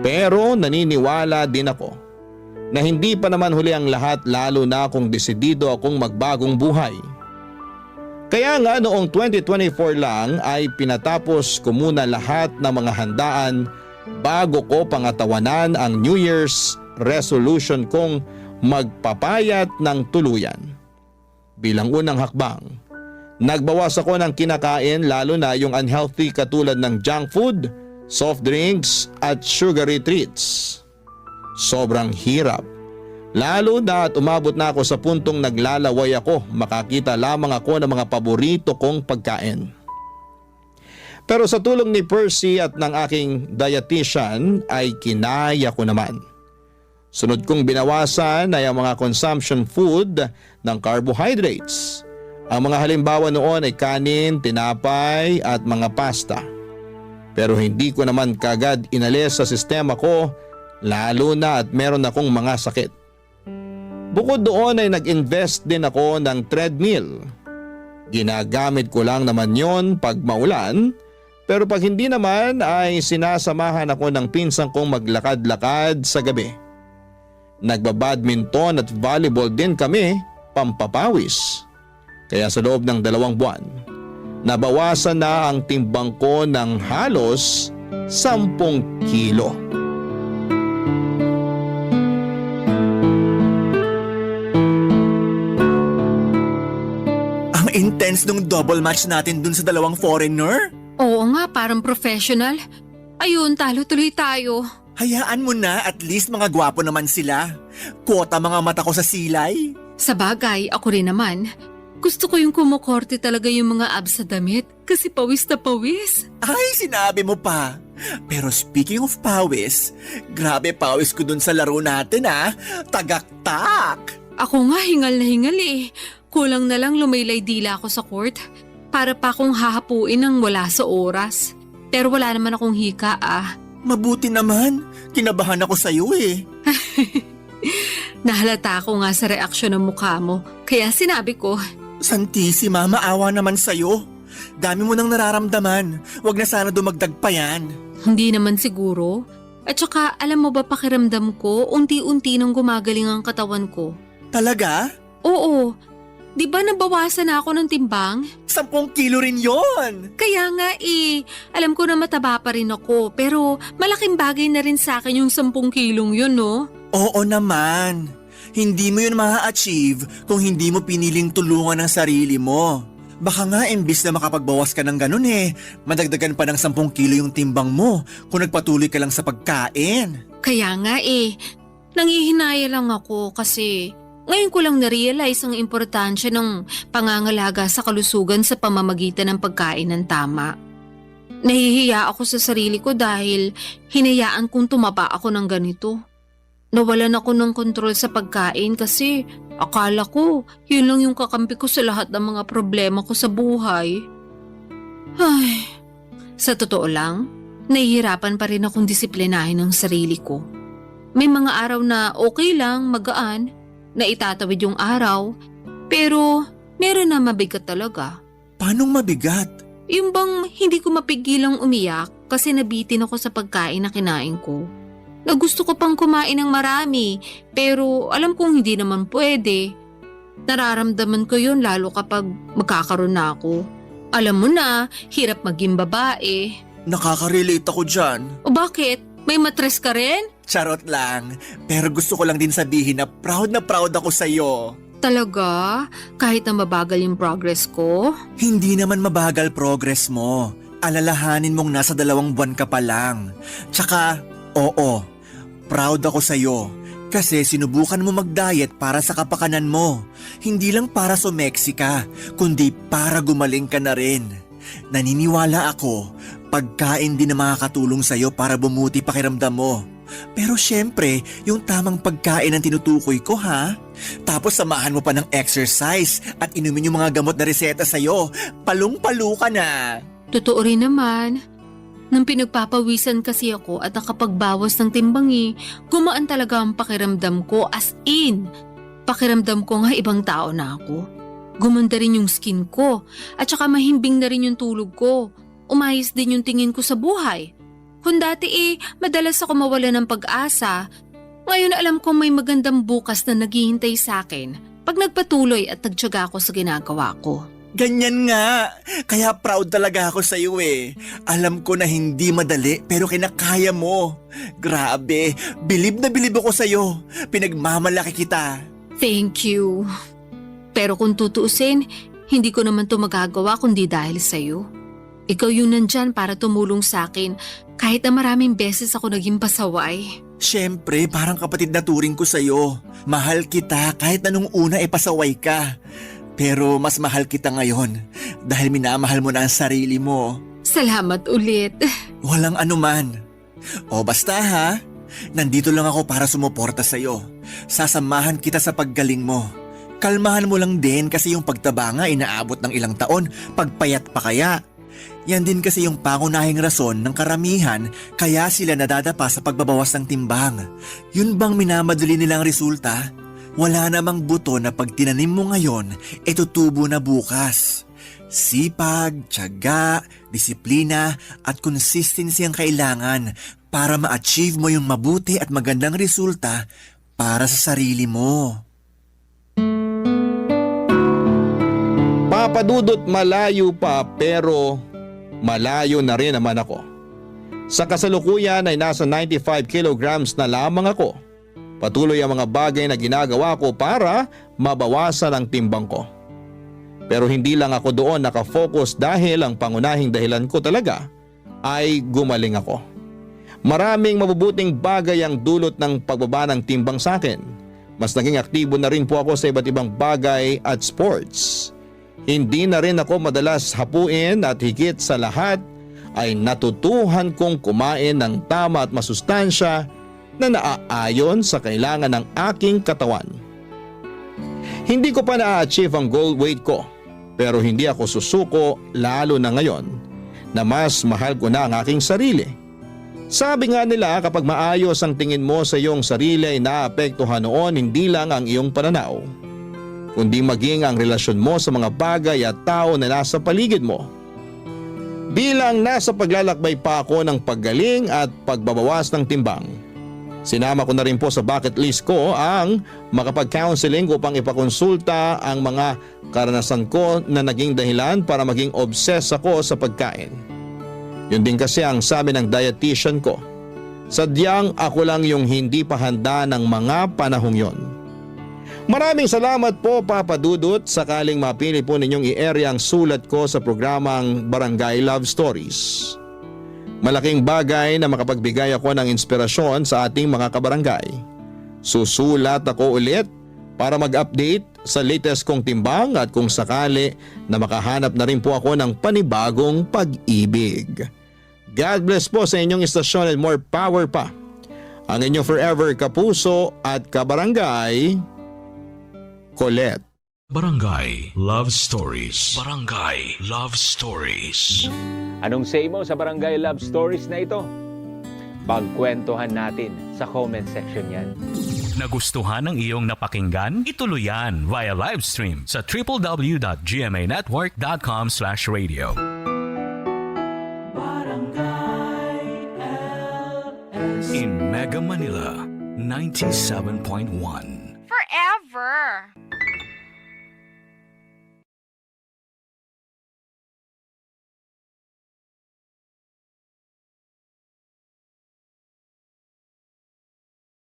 [SPEAKER 3] Pero naniniwala din ako na hindi pa naman huli ang lahat lalo na kung desidido akong magbagong buhay. Kaya nga noong 2024 lang ay pinatapos ko muna lahat ng mga handaan bago ko pangatawanan ang New Year's resolution kong magpapayat ng tuluyan. Bilang unang hakbang, nagbawas ako ng kinakain lalo na yung unhealthy katulad ng junk food, soft drinks at sugary treats. Sobrang hirap. Lalo na at umabot na ako sa puntong naglalaway ako, makakita lamang ako ng mga paborito kong pagkain. Pero sa tulong ni Percy at ng aking dietitian ay kinaya ko naman. Sunod kong binawasan ay ang mga consumption food ng carbohydrates. Ang mga halimbawa noon ay kanin, tinapay at mga pasta. Pero hindi ko naman kagad inalis sa sistema ko lalo na at meron akong mga sakit. Bukod doon ay nag-invest din ako ng treadmill. Ginagamit ko lang naman yon pag maulan, pero pag hindi naman ay sinasamahan ako ng pinsang kong maglakad-lakad sa gabi. Nagbabadminton at volleyball din kami, pampapawis. Kaya sa loob ng 2 buwan, nabawasan na ang timbang ko ng halos 10 kilo.
[SPEAKER 8] Ang intense nung double match natin dun sa 2 foreigner.
[SPEAKER 2] Oo nga, parang professional. Ayun, talo tuloy tayo.
[SPEAKER 8] Hayaan mo na, at least mga gwapo naman sila. Kuwata mga mata ko sa silay.
[SPEAKER 2] Sa bagay, ako rin naman. Gusto ko yung kumukorte talaga yung mga abs sa damit kasi pawis na pawis.
[SPEAKER 8] Ay, sinabi mo pa. Pero speaking of pawis, grabe pawis ko dun sa laro natin Tagaktak!
[SPEAKER 2] Ako nga hingal na hingal eh. Kulang na lang lumaylay dila ako sa court para pa akong hahapuin ng wala sa oras. Pero wala naman akong hika
[SPEAKER 8] Mabuti naman. Kinabahan ako sa'yo eh.
[SPEAKER 2] Nahalata ko nga sa reaksyon ng mukha mo. Kaya sinabi ko,
[SPEAKER 8] Santissima, maawa naman sa'yo. Dami mo nang nararamdaman. Huwag na sana dumagdag pa yan.
[SPEAKER 2] Hindi naman siguro. At saka alam mo ba pakiramdam ko, unti-unti nang gumagaling ang katawan ko.
[SPEAKER 8] Talaga?
[SPEAKER 2] Oo, di ba nabawasan na ako ng timbang?
[SPEAKER 8] 10 kilo rin yon.
[SPEAKER 2] Kaya nga alam ko na mataba pa rin ako pero malaking bagay na rin sa akin yung 10 kilong yun, no?
[SPEAKER 8] Oo naman. Hindi mo yun ma-achieve kung hindi mo piniling tulungan ang sarili mo. Baka nga imbis na makapagbawas ka ng ganun madagdagan pa ng 10 kilo yung timbang mo kung nagpatuloy ka lang sa pagkain.
[SPEAKER 2] Kaya nga nangihinaya lang ako kasi ngayon ko lang na-realize ang importansya ng pangangalaga sa kalusugan sa pamamagitan ng pagkain ng tama. Nahihiya ako sa sarili ko dahil hinayaan kong tumaba ako ng ganito. Nawalan ako ng kontrol sa pagkain kasi akala ko yun lang yung kakampi ko sa lahat ng mga problema ko sa buhay. Ay, sa totoo lang, nahihirapan pa rin akong disiplinahin ang sarili ko. May mga araw na okay lang, magaan, na itatawid yung araw, pero meron na mabigat talaga.
[SPEAKER 8] Paanong mabigat?
[SPEAKER 2] Yung bang hindi ko mapigilang umiyak kasi nabitin ako sa pagkain na kinain ko. Na gusto ko pang kumain ng marami pero alam kong hindi naman pwede. Nararamdaman ko yun lalo kapag magkakaroon na ako. Alam mo na, hirap maging babae.
[SPEAKER 8] Nakaka-relate ako dyan.
[SPEAKER 2] O bakit? May matres ka rin?
[SPEAKER 8] Charot lang. Pero gusto ko lang din sabihin na proud ako sa'yo.
[SPEAKER 2] Talaga? Kahit na mabagal yung progress ko?
[SPEAKER 8] Hindi naman mabagal progress mo. Alalahanin mong nasa 2 buwan ka pa lang. Tsaka, oo, proud ako sa'yo. Kasi sinubukan mo mag-diet para sa kapakanan mo. Hindi lang para sumeksi ka, kundi para gumaling ka na rin. Naniniwala ako, pagkain din na makakatulong sa'yo para bumuti pakiramdam mo. Pero syempre, yung tamang pagkain ang tinutukoy ko ha. Tapos samahan mo pa ng exercise at inumin yung mga gamot na reseta sa'yo. Palung-palo ka na.
[SPEAKER 2] Totoo rin naman. Nang pinagpapawisan kasi ako at nakapagbawas ng timbang gumaan talaga ang pakiramdam ko as in. Pakiramdam ko nga ibang tao na ako. Gumanda rin yung skin ko at saka mahimbing na rin yung tulog ko. Umayos din yung tingin ko sa buhay. Kung dati madalas ako mawala ng pag-asa, ngayon alam kong may magandang bukas na naghihintay sa akin pag nagpatuloy at nagtiyaga ako sa ginagawa ko.
[SPEAKER 8] Ganyan nga. Kaya proud talaga ako sa iyo Alam ko na hindi madali pero kinakaya mo. Grabe, bilib na bilib ako sa iyo. Pinagmamalaki kita.
[SPEAKER 2] Thank you. Pero kung tutuusin, hindi ko naman to magagawa kundi dahil sa'yo. Ikaw yung nandyan para tumulong sa akin kahit na maraming beses ako naging pasaway.
[SPEAKER 8] Siyempre, parang kapatid na turing ko sa iyo. Mahal kita kahit na nung una pasaway ka. Pero mas mahal kita ngayon dahil minamahal mo na ang sarili mo.
[SPEAKER 2] Salamat ulit.
[SPEAKER 8] Walang anuman. O basta ha, nandito lang ako para sumuporta sa'yo. Sasamahan kita sa paggaling mo. Kalmahan mo lang din kasi yung pagtaba nga inaabot ng ilang taon, pagpayat pa kaya. Yan din kasi yung pangunahing rason ng karamihan kaya sila nadadapa sa pagbabawas ng timbang. Yun bang minamadali nilang resulta? Wala namang buto na pag tinanim mo ngayon, tutubo na bukas. Sipag, tiyaga, disiplina at consistency ang kailangan para ma-achieve mo yung mabuti at magandang resulta para sa sarili mo.
[SPEAKER 3] Papadudot malayo pa pero malayo na rin naman ako. Sa kasalukuyan ay nasa 95 kilograms na lamang ako. Patuloy ang mga bagay na ginagawa ko para mabawasan ang timbang ko. Pero hindi lang ako doon nakafocus dahil ang pangunahing dahilan ko talaga ay gumaling ako. Maraming mabubuting bagay ang dulot ng pagbaba ng timbang sa akin. Mas naging aktibo na rin po ako sa iba't ibang bagay at sports. Hindi na rin ako madalas hapuin at higit sa lahat ay natutuhan kong kumain ng tama at masustansya na naaayon sa kailangan ng aking katawan. Hindi ko pa na-achieve ang goal weight ko pero hindi ako susuko lalo na ngayon na mas mahal ko na ang aking sarili. Sabi nga nila kapag maayos ang tingin mo sa iyong sarili ay naapektuhan noon hindi lang ang iyong pananaw, kundi maging ang relasyon mo sa mga bagay at tao na nasa paligid mo. bilang nasa paglalakbay pa ako ng paggaling at pagbabawas ng timbang. Sinama ko na rin po sa bucket list ko ang makapag-counseling upang ipakonsulta ang mga karanasan ko na naging dahilan para maging obsessed ako sa pagkain. Yun din kasi ang sabi ng dietitian ko. Sadyang ako lang yung hindi pa handa ng mga panahong yon. Maraming salamat po Papa Dudut, sakaling mapili po ninyong i-area ang sulat ko sa programang Barangay Love Stories. Malaking bagay na makapagbigay ako ng inspirasyon sa ating mga kabarangay. Susulat ako ulit para mag-update sa latest kong timbang at kung sakali na makahanap na rin po ako ng panibagong pag-ibig. God bless po sa inyong istasyon and more power pa. Ang inyong forever kapuso at kabarangay, Colette.
[SPEAKER 1] Barangay Love Stories. Barangay Love Stories.
[SPEAKER 7] Anong say mo sa Barangay Love Stories na ito? Pagkwentuhan natin sa comment section yan.
[SPEAKER 1] Nagustuhan ng iyong napakinggan? Ituloy yan via live stream sa www.gmanetwork.com/radio. In Mega Manila, 97.1.
[SPEAKER 9] Forever.